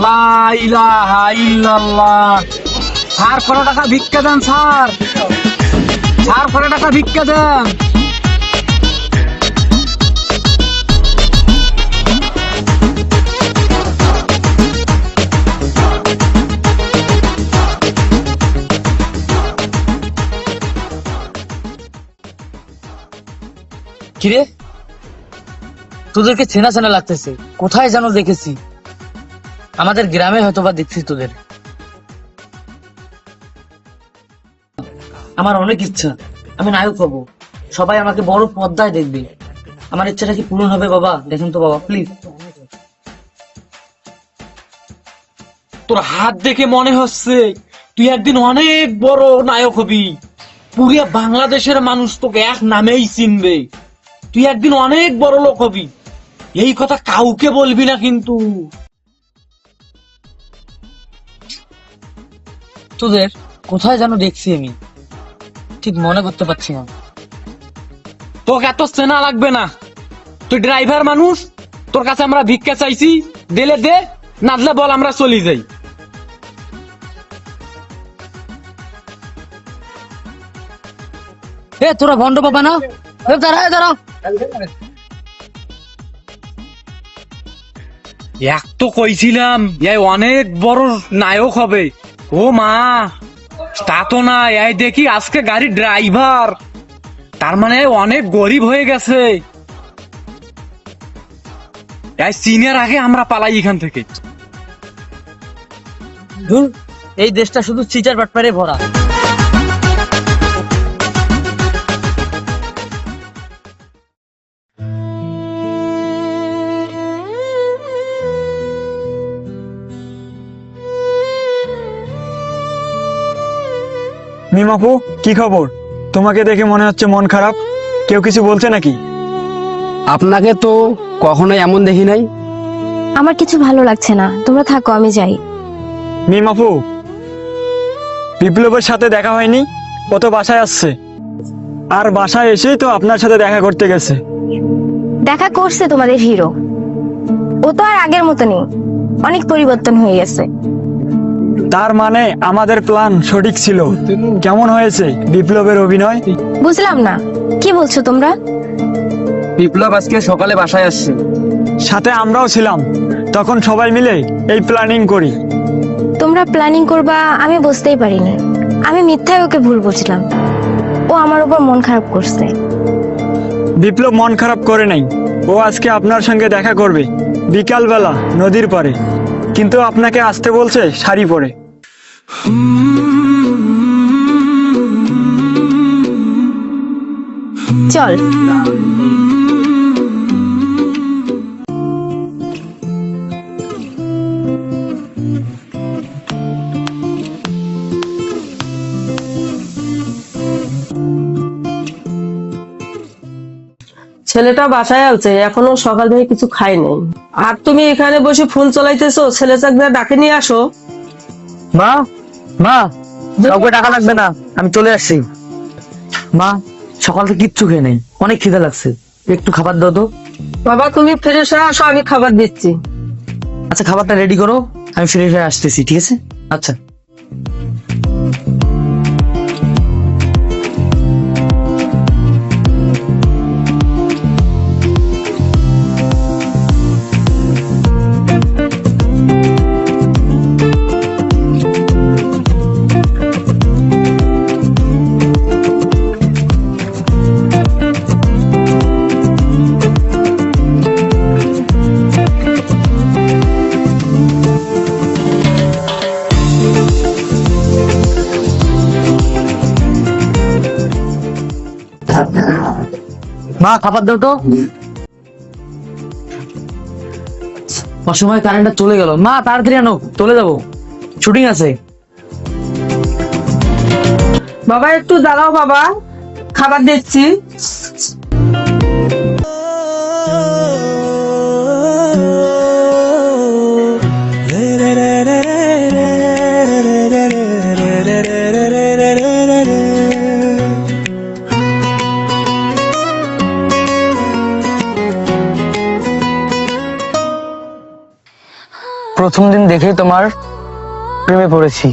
লা ইলাহা ইল্লাল্লাহ। স্যার 100 টাকা ভিক্ষা দেন স্যার, স্যার 100 টাকা ভিক্ষা দেন। কিরে তোদেরকে চেনা চেনা লাগতেছে, কোথায় যেন দেখেছি, আমাদের গ্রামে হয়তোবা দেখছি তোদের। আমার অনেক ইচ্ছা আমি নায়ক হব, সবাই আমাকে বড় পর্দায় দেখবে। আমার ইচ্ছাটা কি পূরণ হবে বাবা? দেখেন তো বাবা প্লিজ। তোর হাত দেখে মনে হচ্ছে তুই একদিন অনেক বড় নায়ক হবি, পুরিয়া বাংলাদেশের মানুষ তোকে এক নামেই চিনবে, তুই একদিন অনেক বড় লোক হবি। এই কথা কাউকে বলবি না কিন্তু। তোদের কোথায় যেন দেখছি আমি, ঠিক মনে করতে পারছি না। তোকে এত চেনা লাগবে না, তুই ড্রাইভার মানুষ, তোর কাছে আমরা ভিক্ষা চাইছি, দিলে দে, না দিলে বল আমরা চলে যাই। এ তোরা ভন্ড বাবা না, দাঁড়া দাঁড়া। এক তো কইছিলাম এই অনেক বড় নায়ক হবে, ও মা তা তো না, এই দেখি আজকে গাড়ি ড্রাইভার, তার মানে অনেক গরিব হয়ে গেছে। এই সিনের আগে আমরা পালাই এখান থেকে। এই দেশটা শুধু চিটার বাটপারে ভরা। মিমাপু কি খবর? তোমাকে দেখে মনে হচ্ছে মন খারাপ, কেউ কিছু বলছে নাকি? আপনাকে তো কখনো এমন দেখি নাই। আমার কিছু ভালো লাগছে না, তোমরা থাকো, আমি যাই। মিমাপু, বিপ্লবের সাথে দেখা হয়নি, ও তো বাসায় আসছে, আর বাসায় এসেই তো আপনার সাথে দেখা করতে গেছে। দেখা করছে তোমাদের হিরো, ও তো আর আগের মতো নেই, অনেক পরিবর্তন হয়ে গেছে। তার মানে আমাদের প্ল্যান সঠিক ছিল। কেমন হয়েছে বিপ্লবের অভিনয়? বুঝলাম না, কি বলছো তোমরা? বিপ্লব আজকে সকালে বাসায় আসছে, সাথে আমরাও ছিলাম, তখন সবাই মিলে এই প্ল্যানিং করি। তোমরা প্ল্যানিং করবা আমি বুঝতেই পারিনি, আমি মিথ্যায় ওকে ভুল বুঝলাম, ও আমার উপর মন খারাপ করছে। বিপ্লব মন খারাপ করে নাই, ও আজকে আপনার সঙ্গে দেখা করবে বিকালবেলা নদীর পাড়ে, কিন্তু আপনাকে আসতে বলছে শাড়ি পরে। চল। ছেলেটা বাসায় আছে, এখনো সকাল থেকে কিছু খাই নাই, আর তুমি এখানে বসে ফুল চলাইতেছো, ছেলে চাকদা ডাকে নিয়ে আসো। মা, মা, কাউকে টাকা লাগবে না, আমি চলে আসছি। মা, সকাল থেকে কিচ্ছু খেয়ে নেই, অনেক খিদে লাগছে, একটু খাবার দাও তো। বাবা তুমি ফ্রেশ হয়ে আসো, আমি খাবার দিচ্ছি। আচ্ছা, খাবারটা রেডি করো, আমি ফ্রেশ হয়ে আসতেছি, ঠিক আছে? আচ্ছা। মা, খাবার দাও তো। অসময় কারেন্টটা চলে গেল। মা, তাড়াতাড়ি আনো, চলে যাবো, শুটিং আছে। বাবা একটু দাঁড়াও বাবা, খাবার দিচ্ছি। প্রথম দিন দেখে তোমার প্রেমে পড়েছি।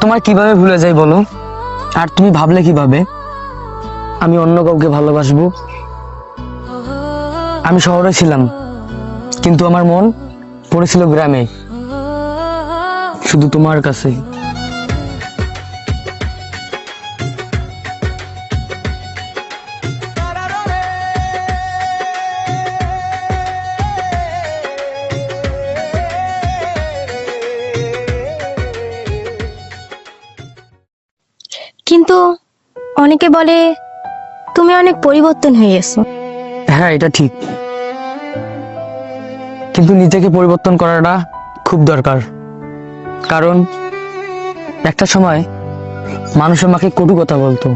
তোমার কিভাবে ভুলে যাই বলো? আর তুমি ভাবলে কিভাবে আমি অন্য কাউকে ভালোবাসবো? আমি শহরে ছিলাম, কিন্তু আমার মন পড়েছিল গ্রামে, শুধু তোমার কাছে। কিন্তু অনেকে বলে তুমি অনেক পরিবর্তন হয়ে গেছো। হ্যাঁ, এটা ঠিক, কিন্তু নিজেকে পরিবর্তন করাটা খুব দরকার। কারণ একটা সময় মানুষ আমাকে কটু কথা বলতো,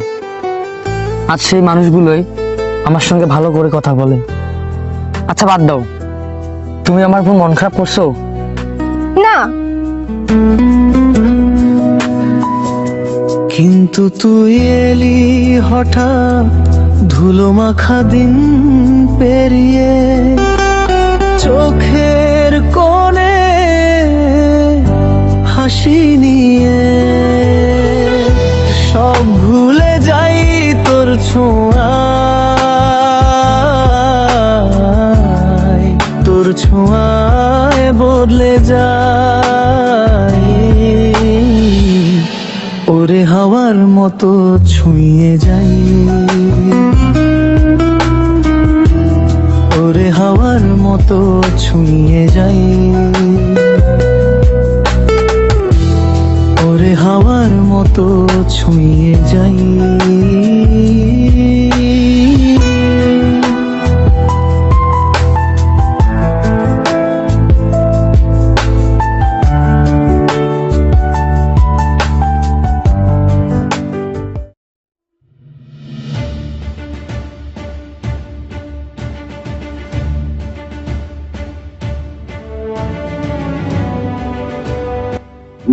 আজ সেই মানুষগুলোই আমার সঙ্গে ভালো করে কথা বলে। আচ্ছা, বাদ দাও, তুমি আমার উপর মন খারাপ করছো? না, কিন্তু তুই এলি হঠাৎ ধুলো মাখা দিন পেরিয়ে, চোখের কোণে হাসি নিয়ে। সব ভুলে যাই তোর ছোঁয়ায়, তোর ছোঁয়ায় বদলে যায়। ওরে হাওয়ার মতো ছুঁয়ে যাই, ওরে হাওয়ার মতো ছুঁয়ে যাই, ওরে হাওয়ার মতো ছুঁয়ে যাই।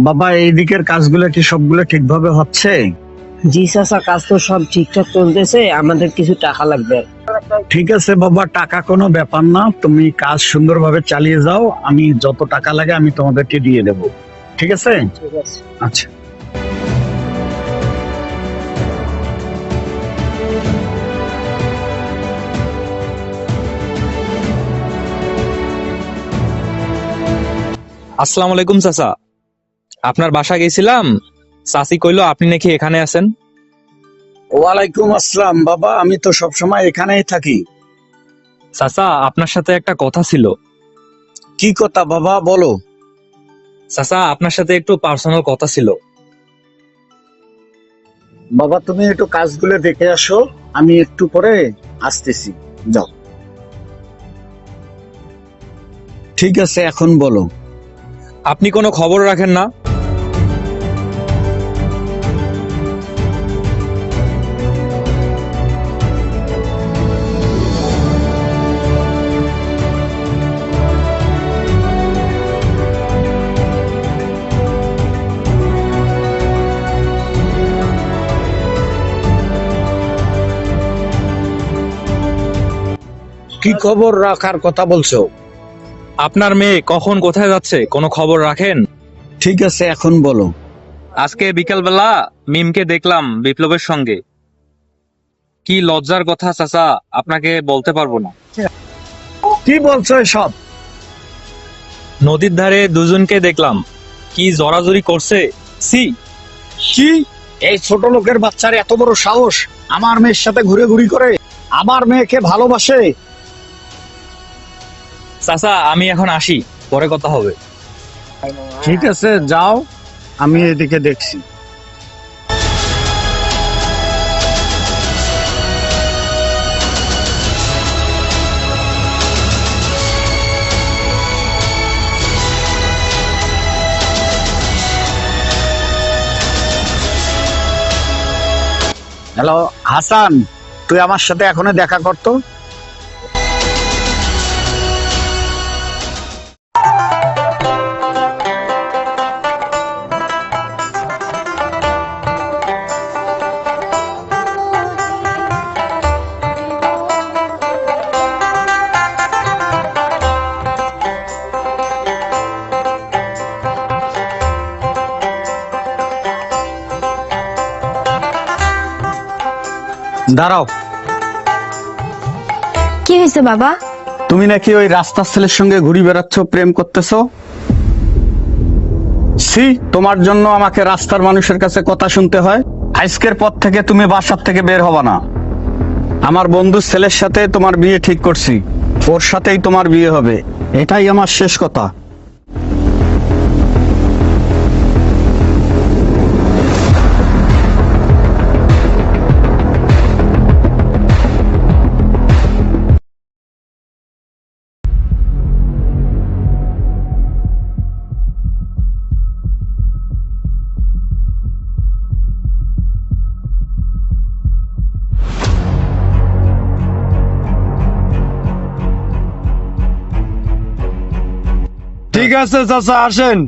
বাবা, এই দিকের কাজগুলো কি সবগুলো ঠিকভাবে হচ্ছে? জি চাচা, কাজ তো সব ঠিকঠাক চলতেছে, আমাদের কিছু টাকা লাগবে। ঠিক আছে বাবা, টাকা কোনো ব্যাপার না, তুমি কাজ সুন্দরভাবে চালিয়ে যাও, আমি যত টাকা লাগে আমি তোমাদেরকে দিয়ে দেব, ঠিক আছে? ঠিক আছে। আচ্ছা। আসসালামু আলাইকুম চাচা, আপনার বাসা গেছিলাম, চাচি কইলো আপনি নাকি এখানে আছেন। ওয়ালাইকুম আসসালাম বাবা, আমি তো সবসময় এখানেই থাকি। চাচা, আপনার সাথে একটা কথা ছিল। কি কথা বাবা, বলো। চাচা, আপনার সাথে একটু পার্সোনাল কথা ছিল। বাবা, তুমি একটু কাজগুলো দেখে আসো, আমি একটু পরে আসতেছি, যাও। ঠিক আছে, এখন বলো। আপনি কোনো খবর রাখেন না? কি খবর রাখার কথা বলছো? আপনার মেয়ে কখন কোথায় যাচ্ছে কোনো খবর রাখেন? ঠিক আছে, এখন বলো। আজকে বিকালবেলা মিমকে দেখলাম বিপ্লবের সঙ্গে। কি লজ্জার কথা চাচা, আপনাকে বলতে পারবো না। কি বলছো এসব? নদীর ধারে দুজনকে দেখলাম, কি জড়াজড়ি করছে। সি, কি এই ছোট লোকের বাচ্চার এত বড় সাহস আমার মেয়ের সাথে ঘুরে ঘুরি করে, আমার মেয়েকে ভালোবাসে? চাচা আমি এখন আসি, পরে কথা হবে। ঠিক আছে, যাও, আমি এদিকে দেখছি। হ্যালো হাসান, তুই আমার সাথে এখনো দেখা করতো? দাঁড়াও, কি হয়েছে বাবা? তুমি নাকি ওই রাস্তার ছেলের সঙ্গে ঘুরে বেড়াচ্ছ, প্রেম করতেছো? সি, তোমার জন্য আমাকে রাস্তার মানুষের কাছে কথা শুনতে হয়। আজকের পর থেকে তুমি বাসার থেকে বের হবা না। আমার বন্ধুর ছেলের সাথে তোমার বিয়ে ঠিক করছি, ওর সাথেই তোমার বিয়ে হবে, এটাই আমার শেষ কথা। ঠিক আছে চাচা, আসেন।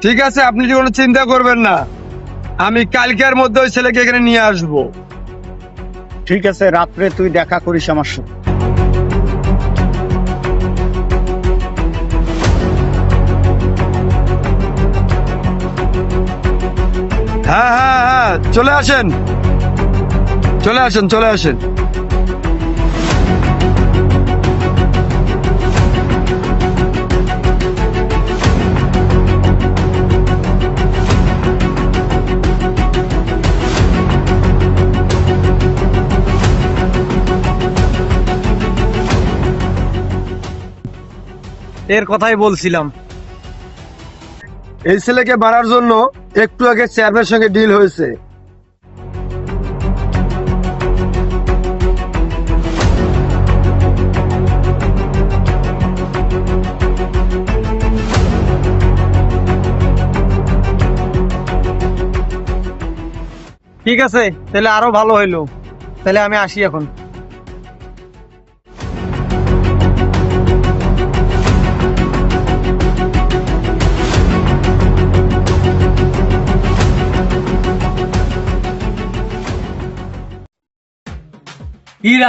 ঠিক আছে, আপনি কোনো চিন্তা করবেন না, আমি কালকের মধ্যে ওই ছেলেকে এখানে নিয়ে আসবো। ঠিক আছে, রাত্রে তুই দেখা করিস আমার সাথে। হ্যাঁ হ্যাঁ হ্যাঁ, চলে আসেন, চলে আসেন, চলে আসেন। এর কথাই বলছিলাম। এই ছেলেকে মারার জন্য একটু আগে চেয়ারম্যানের সঙ্গে ডিল হয়েছে। ঠিক আছে, তাহলে আরো ভালো হইলো। তাহলে আমি আসি এখন।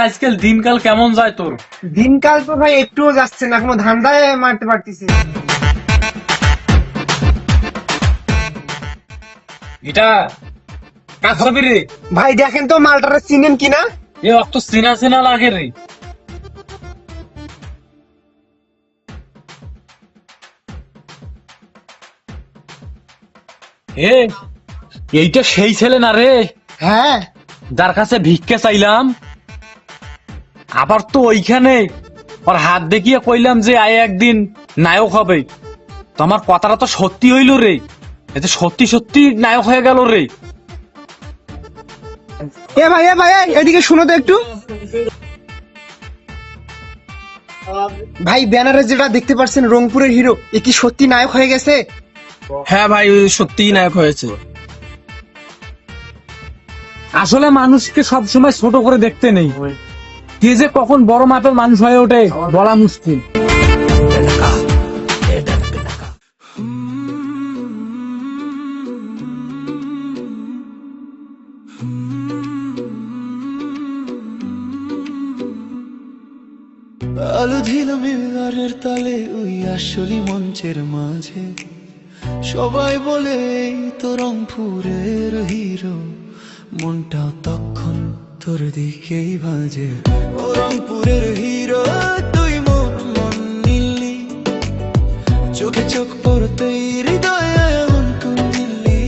আজকাল দিনকাল কেমন যায় তোর? দিনকাল তো ভাই একটুও যাচ্ছে না, কোনো ধান্দায় মারতে পারতেছি। এটা কাজ হবে রে ভাই দেখেন তো মালটারে চিনেন কিনা? এ অত চেনা চেনা লাগে রে। এ এইটা সেই ছেলে না রে? হ্যাঁ, যার কাছে ভিক্ষা চাইলাম, আবার তো ওইখানে ওর হাত দেখিয়ে কইলাম যে আয় একদিন নায়ক হবে। তো আমার কথাটা তো সত্যি হইল রে, এতে সত্যি সত্যি নায়ক হয়ে গেল রে। এ ভাই এদিকে শুনো তো একটু। ভাই ব্যানারে যেটা দেখতে পাচ্ছেন রংপুরের হিরো, এ কি সত্যি নায়ক হয়ে গেছে? হ্যাঁ ভাই, সত্যিই নায়ক হয়েছে। আসলে মানুষকে সবসময় ছোট করে দেখতে নেই, কে যে কখন বড় মাপের মানুষ হয়ে ওঠে বলা মুশকিল। আলো ঢিলো মিলারের তালে ওই আসলি মঞ্চের মাঝে সবাই বলে এই তো রংপুরের হিরো, মনটাও তখন তোর দিকেই বাজে। ও রংপুরের হিরো তুই মন নিলি, চোখে চোখ পড়তেই হৃদয়ে এমন কুমিল্লি।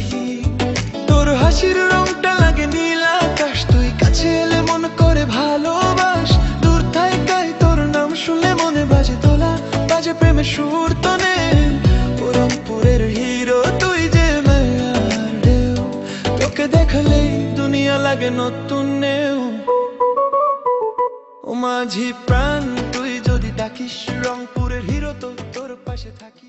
তোর হাসির রংটা লাগে নীল আকাশ, তুই কাছে এলে মন করে ভালোবাস। দূর থাকায় তোর নাম শুনলে মনে বাজে দোলা, বাজে প্রেমের সুর তনে। ও রংপুরের হিরো তুই যে মায়ার ঢেউ, তোকে দেখলেই দুনিয়া লাগে নতুন নেও। ও মাঝি প্রাণ তুই যদি ডাকিস, রংপুরের হিরো তো তোর পাশে থাকি।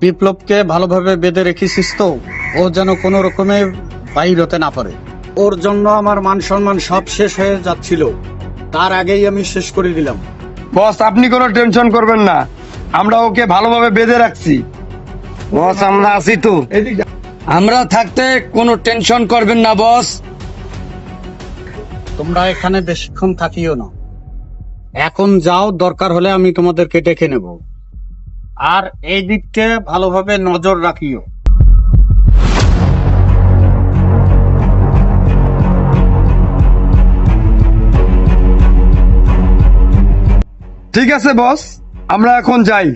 বিপ্লবকে ভালোভাবে বেঁধে রেখেছিস তো, ও যেন কোনো রকমে বাইর হতে না পারে। ওর জন্য আমার মান সম্মান সব শেষ হয়ে যাচ্ছিল, তার আগেই আমি শেষ করে দিলাম। বস আপনি কোনো টেনশন করবেন না, আমরা ওকে ভালোভাবে বেঁধে রাখছি। বস আমরা আছি তো। আমরা থাকতে কোনো টেনশন করবেন না বস। তোমরা এখানে বেশিক্ষণ থাকিও না, এখন যাও, দরকার হলে আমি তোমাদেরকে ডেকে নেব। আর এই দিককে ভালোভাবে নজর রাখিও। ঠিক আছে বস, আমরা এখন যাই।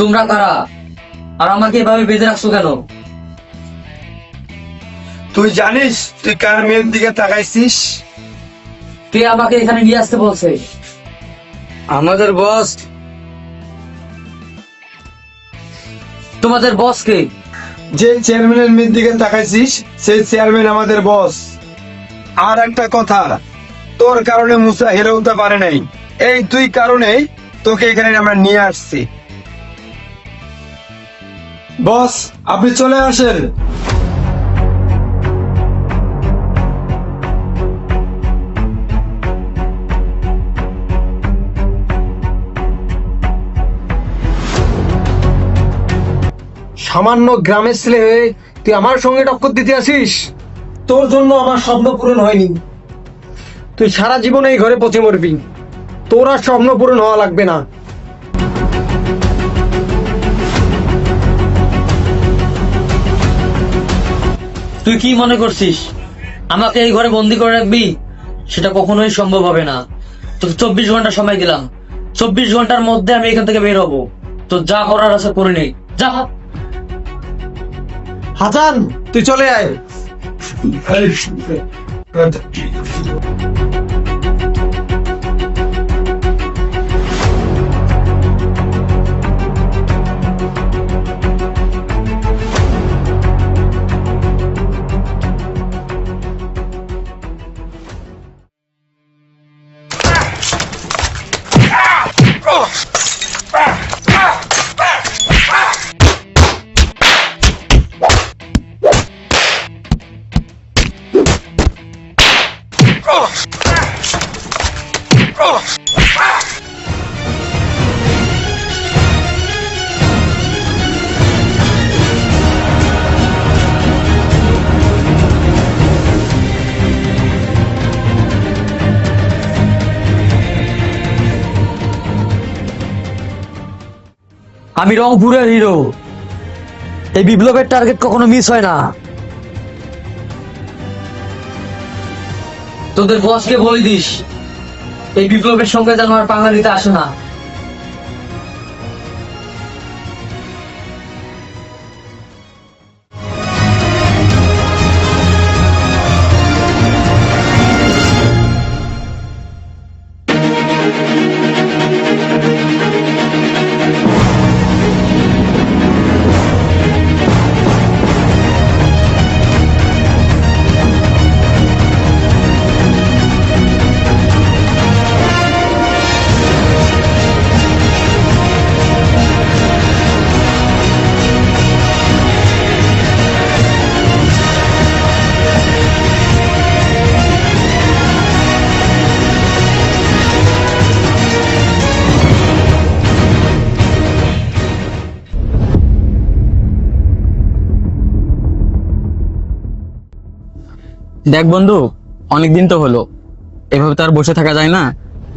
তোমরা কারা আর আমাকে এভাবে বেঁধে রাখছো কেন? তুই জানিস তুই কার মেয়ের দিকে তাকাইছিস? কে আমাকে এখানে নিয়ে আসতে বলছে? আমাদের বস। তোমাদের বস কে? যে চেয়ারম্যানের মেয়ের দিকে তাকাইছিস সেই চেয়ারম্যান আমাদের বস। আর একটা কথা, তোর কারণে মুসা হেরে উঠতে পারে নাই, এই তুই কারণেই তোকে এখানে আমরা নিয়ে আসছি। বস আপনি চলে আসেন। সামান্য গ্রামের ছেলে হয়ে তুই আমার সঙ্গে টক্কর দিতে আসিস? তোর জন্য আমার স্বপ্ন পূরণ হয়নি, তুই সারা জীবন এই ঘরে পচে মরবি, তোর আর স্বপ্ন পূরণ হওয়া লাগবে না। তুই কি মনে করছিস আমাকে এই ঘরে বন্দি করে রাখবি? সেটা কখনোই সম্ভব হবে না। তোকে 24 ঘন্টা সময় দিলাম, 24 ঘন্টার মধ্যে আমি এখান থেকে বের হবো। তো যা করার আছে করে নেই, যা। হাসান তুই চলে আয়। আমি রংপুরের হিরো, এই বিপ্লবের টার্গেট কখনো মিস হয় না। তোদের বসকে বলে দিস এই বিপ্লবের সঙ্গে যেন আর পাঙ্গা নিতে আসে না। দেখ বন্ধু, অনেকদিন তো হলো, এভাবে তো আর বসে থাকা যায় না,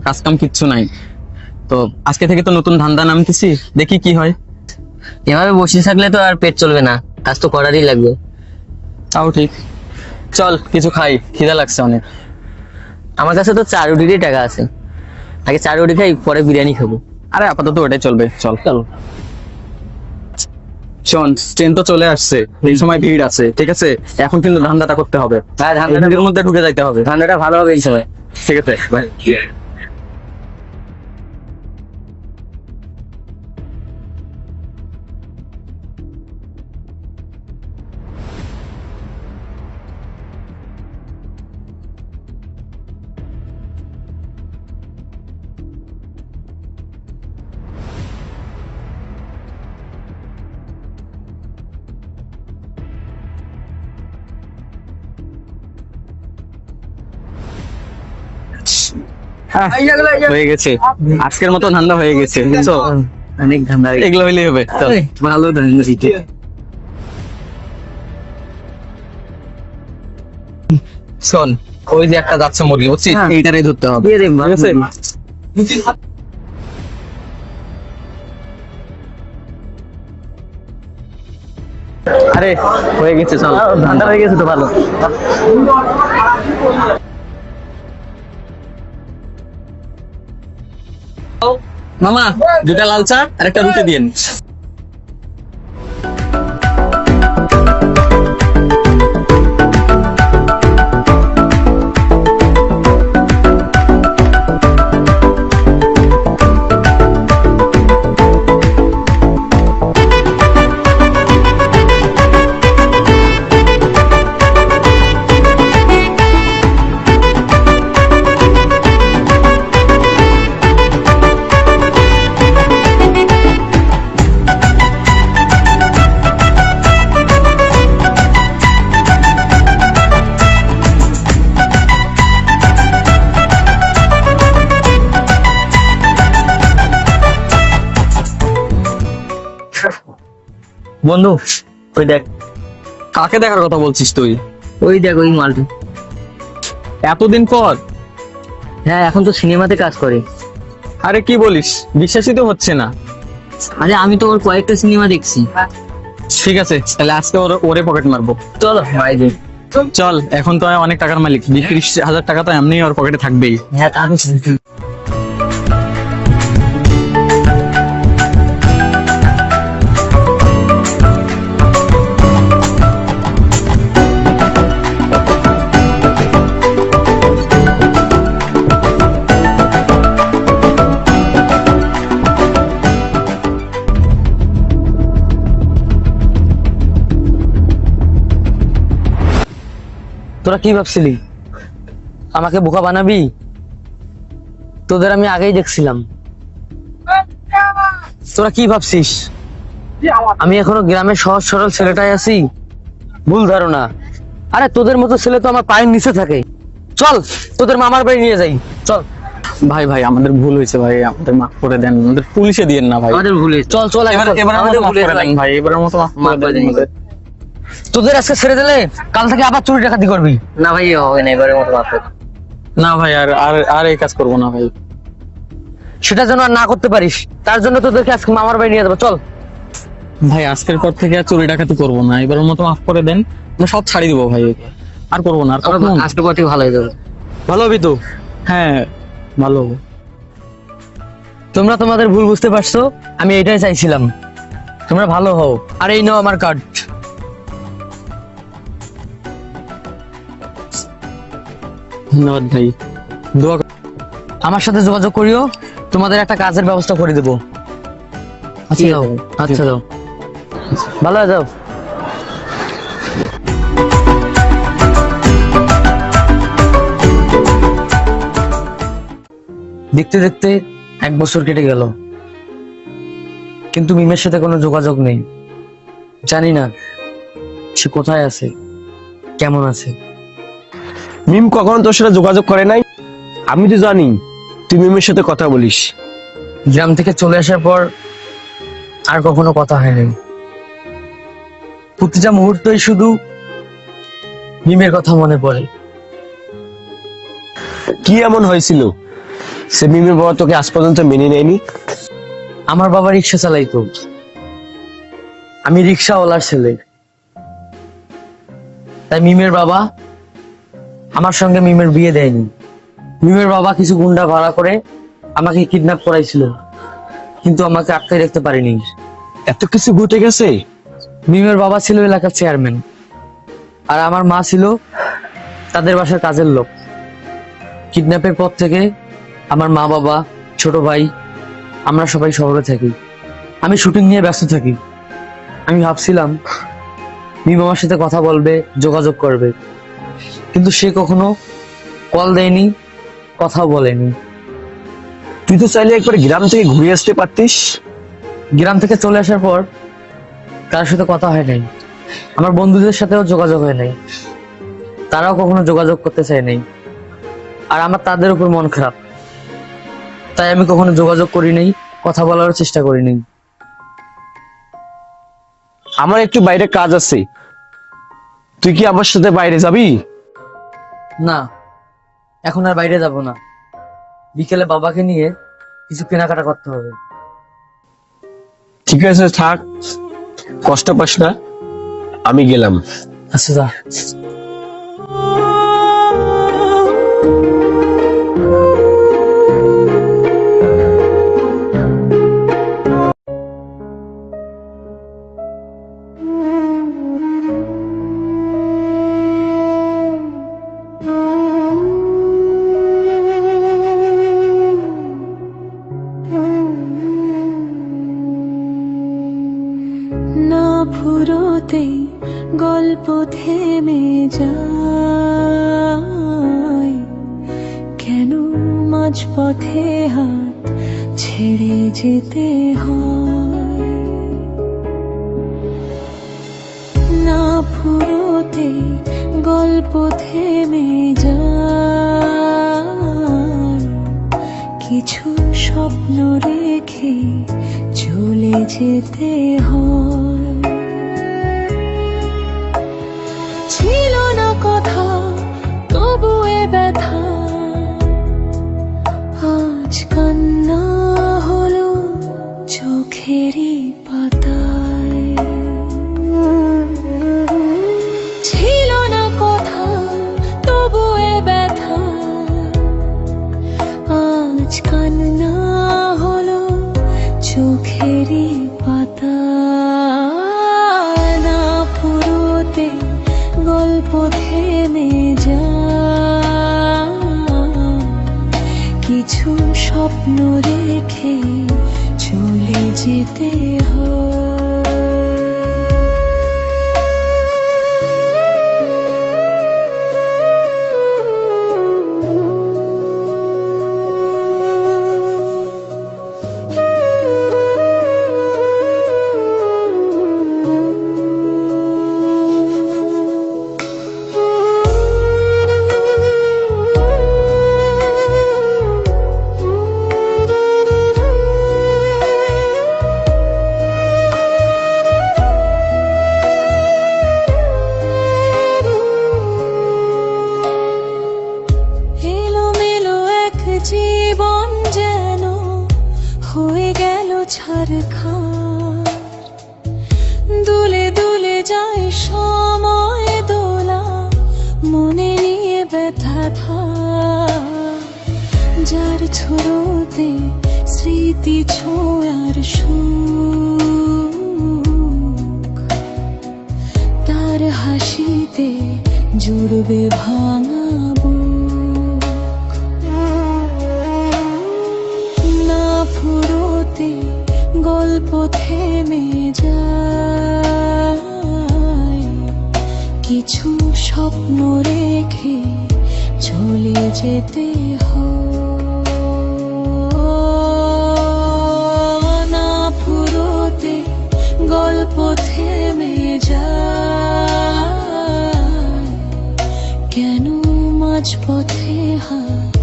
কাজ কাম কিচ্ছু নাই। তো আজকে থেকে তো নতুন ধান্দা নামতেছি, দেখি কি হয়। এভাবে বসে থাকলে তো আর পেট চলবে না, কাজ তো করারই লাগবে। তাও ঠিক, চল কিছু খাই, খিদা লাগছে অনেক। আমার কাছে তো 4 রুটিরই টাকা আছে, আগে 4 রুটি খাই, পরে বিরিয়ানি খাবো। আরে আপাতত ওটাই চলবে, চল চল। শোন, ট্রেন তো চলে আসছে, এই সময় ভিড় আছে, ঠিক আছে? এখন কিন্তু ধান্দাটা করতে হবে, হ্যাঁ, ধান্দাটার মধ্যে ঢুকে যাইতে হবে। ধান্দাটা ভালো হবে এই সময়, ঠিক আছে ভাই। হয়ে গেছে, আজকের মতো ধান্দা হয়ে গেছে, বুঝছো? অনেক ধান্দা, এগুলো হইলেই হবে। চল। ভালো ধান্দা দিতে। শোন, ওই যে একটা যাচ্ছে মুরগি, বুঝছিস? এইটারই ধরতে হবে, ঠিক আছে? আরে হয়ে গেছে, চল। ধান্দা হয়ে গেছে তো ভালো। মামা 2টা লাল চা আর একটা রুটি দিন। বন্ধু ওই দেখ, কাকে দেখার কথা বলছিস তুই? ওই দেখ ওই মালটা। এতদিন পর? হ্যাঁ, এখন তো সিনেমাতে কাজ করে। আরে কি বলিস, বিশ্বাসই তো হচ্ছে না। আরে আমি তো ওর কয়েকটা সিনেমা দেখছি। ঠিক আছে, তাহলে আজকে ওরে পকেট মারবো। চলো ভাই যাই। চল, এখন তো আমি অনেক টাকার মালিক, 30,000 টাকা তো এমনি ওর পকেটে থাকবেই। হ্যাঁ তা তো ঠিক। তোরা কি ভাবছিলি আমাকে বোকা বানাবি? তোদের আমি আগেই দেখছিলাম। তোরা কি ভাবছিস আমি এখনো গ্রামের সহজ সরল ছেলেটাই আছি? ভুল ধারণা। আরে তোদের মতো ছেলে তো আমার পায়ের নিচে থাকে। চল তোদের মামার বাড়ি নিয়ে যাই, চল। ভাই ভাই আমাদের ভুল হয়েছে ভাই, আমাদের মাফ করে দেন, আমাদের পুলিশে দিয়েন না ভাই। আমাদের ভুল হয়েছে। চল চল এবারের মতো মাফ করে দেন ভাই, এবারের মতো মাফ করে দেন আমাদের। তোদের আজকে ছেড়ে দিলে কাল থেকে আবার চুরি ডাকাতি করবি। না ভাই হবে না, এবারের মতো মাফ কর। না ভাই, আর আর আর এই কাজ করবো না ভাই। সেটা যেন আর না করতে পারিস, তার জন্য তোদেরকে আজকে মামার বাড়ি নিয়ে যাবো, চল। ভাই আজকের পর থেকে আর চুরি ডাকাতি করবো না, এবারের মতো মাফ করে দেন, আমরা সব ছাড়ি দিব ভাই, আর করবো না। আর কখনো আজকে পর থেকে ভালো হয়ে যাবে। ভালো হবি তো? হ্যাঁ ভালো হবে। তোমরা তোমাদের ভুল বুঝতে পারছো, আমি এটাই চাইছিলাম, তোমরা ভালো হও। আর এই নাও আমার কার্ড। ধন্যবাদ ভাই, দোয়া আমার সাথে যোগাযোগ করিও, তোমাদের একটা কাজের ব্যবস্থা করে দেবো। আচ্ছা যাও, আচ্ছা যাও, ভালো হয়ে যাও। দেখতে দেখতে 1 বছর কেটে গেল, কিন্তু মিমের সাথে কোনো যোগাযোগ নেই। জানি না সে কোথায় আছে, কেমন আছে। মিম কখনো তোর সাথে যোগাযোগ করে নাই? আমি তো জানি তুই মিমের সাথে কথা বলিস। গ্রাম থেকে চলে আসার পর আর কখনো কথা হয়নি। প্রতিটা মুহূর্তই শুধু মিমের কথা মনে পড়ে। কি এমন হয়েছিল সে মিমের বাবা তোকে আজ পর্যন্ত মেনে নেয়নি? আমার বাবা রিক্সা চালাইতো, আমি রিক্সাওয়ালার ছেলে, তাই মিমের বাবা আমার সঙ্গে মিমের বিয়ে দেয়নি। মিমের বাবা কিছু গুন্ডা ভাড়া করে আমাকে কিডন্যাপ করাইছিল, কিন্তু আমাকে আটকে রাখতে পারিনি। এত কিছু ঘটে গেছে? মিমের বাবা ছিল এলাকার চেয়ারম্যান, আর আমার মা ছিল তাদের বাসার কাজের লোক। কিডন্যাপের পর থেকে আমার মা বাবা, ছোট ভাই, আমরা সবাই শহরে থাকি। আমি শুটিং নিয়ে ব্যস্ত থাকি। আমি ভাবছিলাম মিম আমার সাথে কথা বলবে, যোগাযোগ করবে, কিন্তু সে কখনো কল দেয়নি, কথাও বলেনি। তুই তো চাইলে একবার গ্রাম থেকে ঘুরে আসতে পারতিস। গ্রাম থেকে চলে আসার পর কারোর সাথে কথা হয় নাই, আমার বন্ধুদের সাথেও যোগাযোগ হয় নাই, তারাও কখনো যোগাযোগ করতে চায় নাই। আর আমার তাদের উপর মন খারাপ, তাই আমি কখনো যোগাযোগ করি নাই, কথা বলার চেষ্টা করি নাই। আমার একটু বাইরে কাজ আছে, তুই কি আমার সাথে বাইরে যাবি? না, এখন আর বাইরে যাব না, বিকেলে বাবাকে নিয়ে কিছু কেনাকাটা করতে হবে। ঠিক আছে থাক, কষ্ট পাস না, আমি গেলাম। আচ্ছা যা। না ফুরোতেই গল্প থেমে যায়, কেন মাঝপথে হাত ছেড়ে যেতে হয়। না ফুরোতেই গল্প থেমে যায়, কিছু স্বপ্ন রেখে চলে যেতে হয়। না কথা তবু এ ব্যথা, আজ কান্না হলো চোখেরই পাতায়। ছিল না কথা তবু এ ব্যথা, আজ কান্না হলো চোখেরই পাতা। না ফুরোতে গল্প থেমে যায়, কিছু স্বপ্ন রেখে চলে যেতে হয়। জীবন যেন হয়ে গেল ছারখার, দুলে দুলে যায় সময় দোলা, মনে নিয়ে ব্যথা থাক। যার ছোঁয়াতে স্মৃতি ছোঁয়ার সুখ, তার হাসিতে জুড়বে ভাঙা ফুরোতে গল্প থেমে যায়, কিছু স্বপ্ন রেখে চলে যেতে হয়। না ফুরোতে গল্প থেমে যায়, কেন মাঝপথে হাত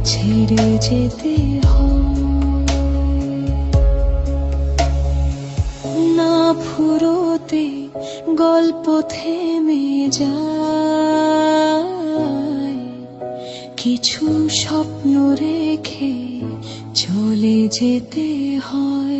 ছেড়ে যেতে হয়। না ফুরোতে গল্প থেমে যায়, কিছু স্বপ্ন রেখে চলে যেতে হয়।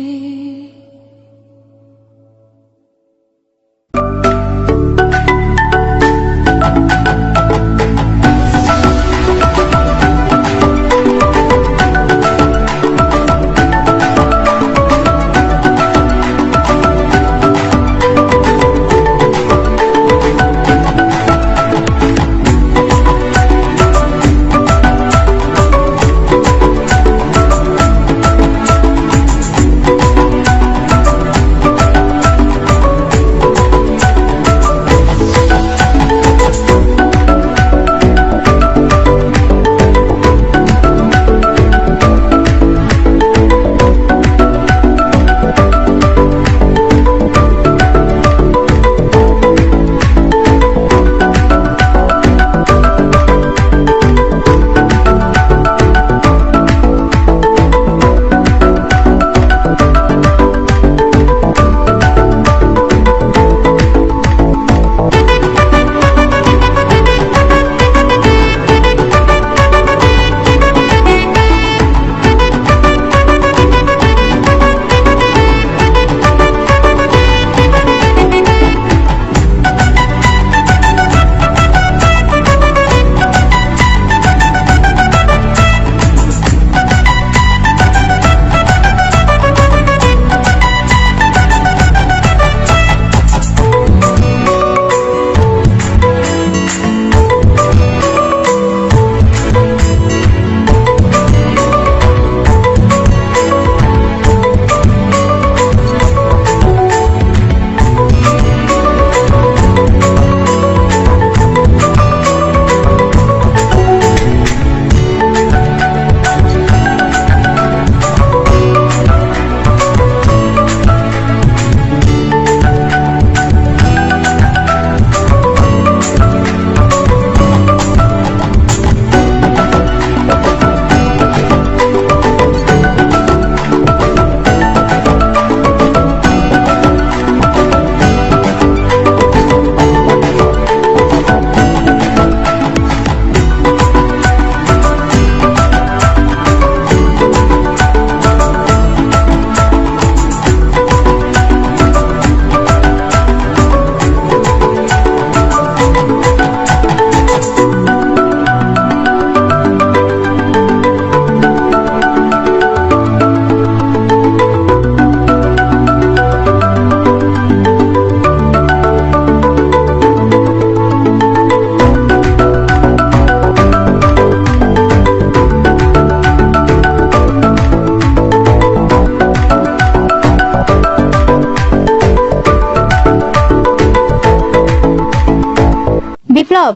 বিপ্লব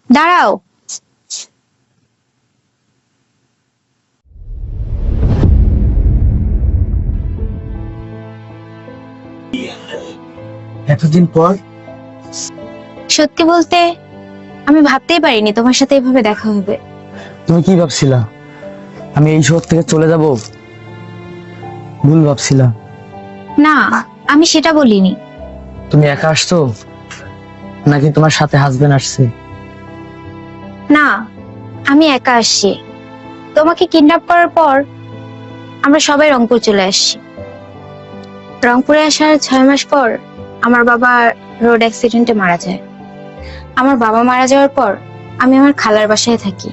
দাঁড়াও। এতদিন পর সত্যি বলতে আমি ভাবতেই পারিনি তোমার সাথে এভাবে দেখা হবে। তুমি কি ভাবছিলা আমি এই শহর থেকে চলে যাব? ভুল ভাবছিলা। না, আমি সেটা বলিনি। তুমি একা আসছো নাকি তোমার সাথে হাজবেন্ড আসছে? না, আমি একা আসছি। তোমাকে কিডন্যাপ করার পর আমরা সবাই রংপুর চলে আসছি। রংপুরে আসার 6 মাস পর আমার বাবা রোড অ্যাক্সিডেন্টে মারা যায়। আমার বাবা মারা যাওয়ার পর আমি আমার খালার বাসায় থাকি।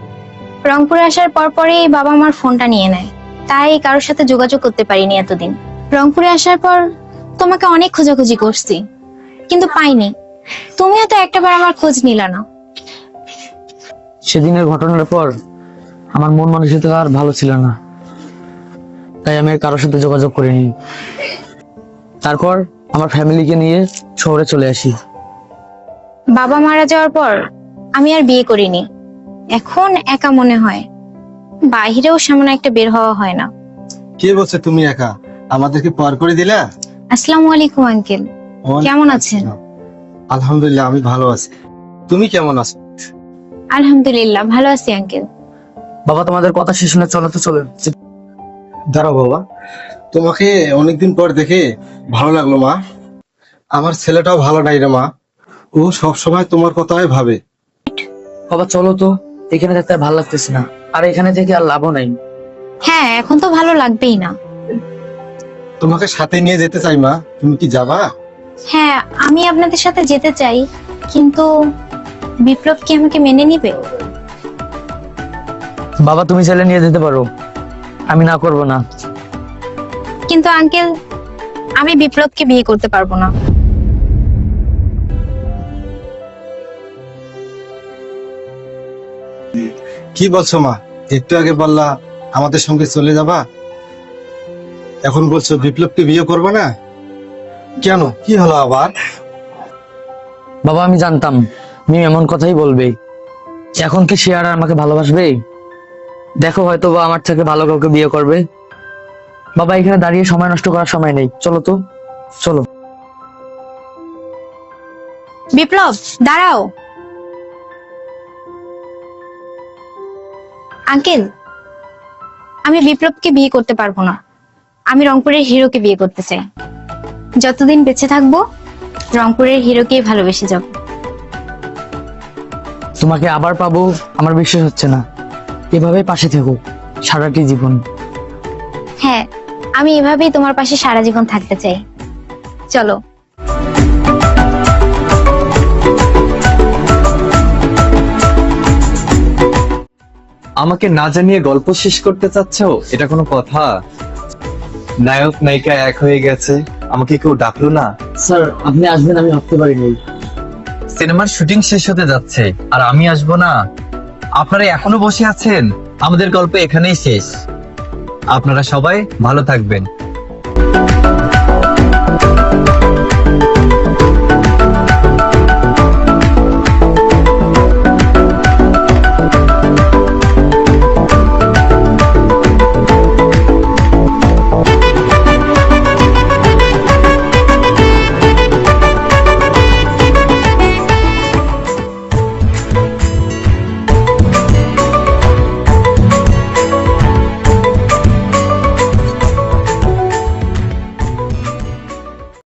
রংপুরে আসার পরই বাবা আমার ফোনটা নিয়ে নেয়, তাই কারোর সাথে যোগাযোগ করতে পারিনি এতদিন। রংপুরে আসার পর তোমাকে অনেক খোঁজাখুঁজি করছি, কিন্তু পাইনি। তুমিও তো একটাবার আমার খোঁজ নিলা না। সেদিনের ঘটনার পর আমার মন মানসিকতা আর ভালো ছিল না, তাই আমি আর কারোর সাথে যোগাযোগ করিনি। তারপর আমার ফ্যামিলিকে নিয়ে শহরে চলে আসি। বাবা মারা যাওয়ার পর আমি আর বিয়ে করিনি। এখন একা মনে হয়, বাহিরেও সামনে একটা বের হওয়া হয় না। কে বলছে তুমি একা? আমাদেরকে পার করে দিলা? আসসালামু আলাইকুম আঙ্কেল, কেমন আছেন? আলহামদুলিল্লাহ, আমি ভালো আছি। তুমি কেমন আছো? আলহামদুলিল্লাহ ভালো আছি আঙ্কেল। বাবা তোমাদের কথা শেষ হলে চলো তো চলো। দাঁড়াও বাবা, তোমাকে অনেকদিন পর দেখে ভালো লাগলো মা। আমার ছেলেটাও ভালো নাই রে মা, ও সবসময় তোমার কথাই ভাবে। বাবা চলো তো, এখানে থাকতে আর ভালো লাগতেছে না, আর এখানে থেকে আর লাভও নাই। হ্যাঁ, এখন তো ভালো লাগবেই না। তোমাকে সাথে নিয়ে যেতে চাই মা, তুমি কি যাবা? হ্যাঁ, আমি আপনাদের সাথে যেতে চাই, কিন্তু বিপ্লব কি আমাকে মেনে নিবে? বাবা তুমি চাইলে নিয়ে যেতে পারো, আমি না করব না। কিন্তু আঙ্কেল, আমি বিপ্লবকে বিয়ে করতে পারবো না। কি বলছো মা? একটু আগে বললা আমাদের সঙ্গে চলে যাবা, এখন বলছো বিপ্লবকে বিয়ে করবে না? কেন, কি হলো আবার? বাবা আমি জানতাম মিম এমন কথাই বলবে। এখন কি সে আর আমাকে ভালোবাসবে? দেখো হয়তো বা আমার থেকে ভালো কাউকে বিয়ে করবে। বাবা এখানে দাঁড়িয়ে সময় নষ্ট করার সময় নেই, চলো তো চলো। বিপ্লব দাঁড়াও। আঙ্কেল, আমি বিপ্লবকে বিয়ে করতে পারবো না। আমি রংপুরের হিরোকে বিয়ে করতে চাই। যতদিন বেঁচে থাকবো রংপুরের হিরোকেই ভালোবেসে যাব। তোমাকে আবার পাবো আমার বিশ্বাস হচ্ছে না, এভাবে পাশে থেকো সারাটি জীবন। হ্যাঁ, আমি এভাবেই তোমার পাশে সারা জীবন থাকতে চাই। চলো। আমাকে না জানিয়ে গল্প শেষ করতে চাচ্ছো? এটা কোনো কথা? নায়ক নায়িকা এক হয়ে গেছে, আমাকে কেউ ডাকলো না? স্যার আপনি আসবেন আমি ভাবতে পারিনি। সিনেমার শুটিং শেষ হতে যাচ্ছে আর আমি আসবো না? আপনারা এখনো বসে আছেন? আমাদের গল্প এখানেই শেষ। আপনারা সবাই ভালো থাকবেন।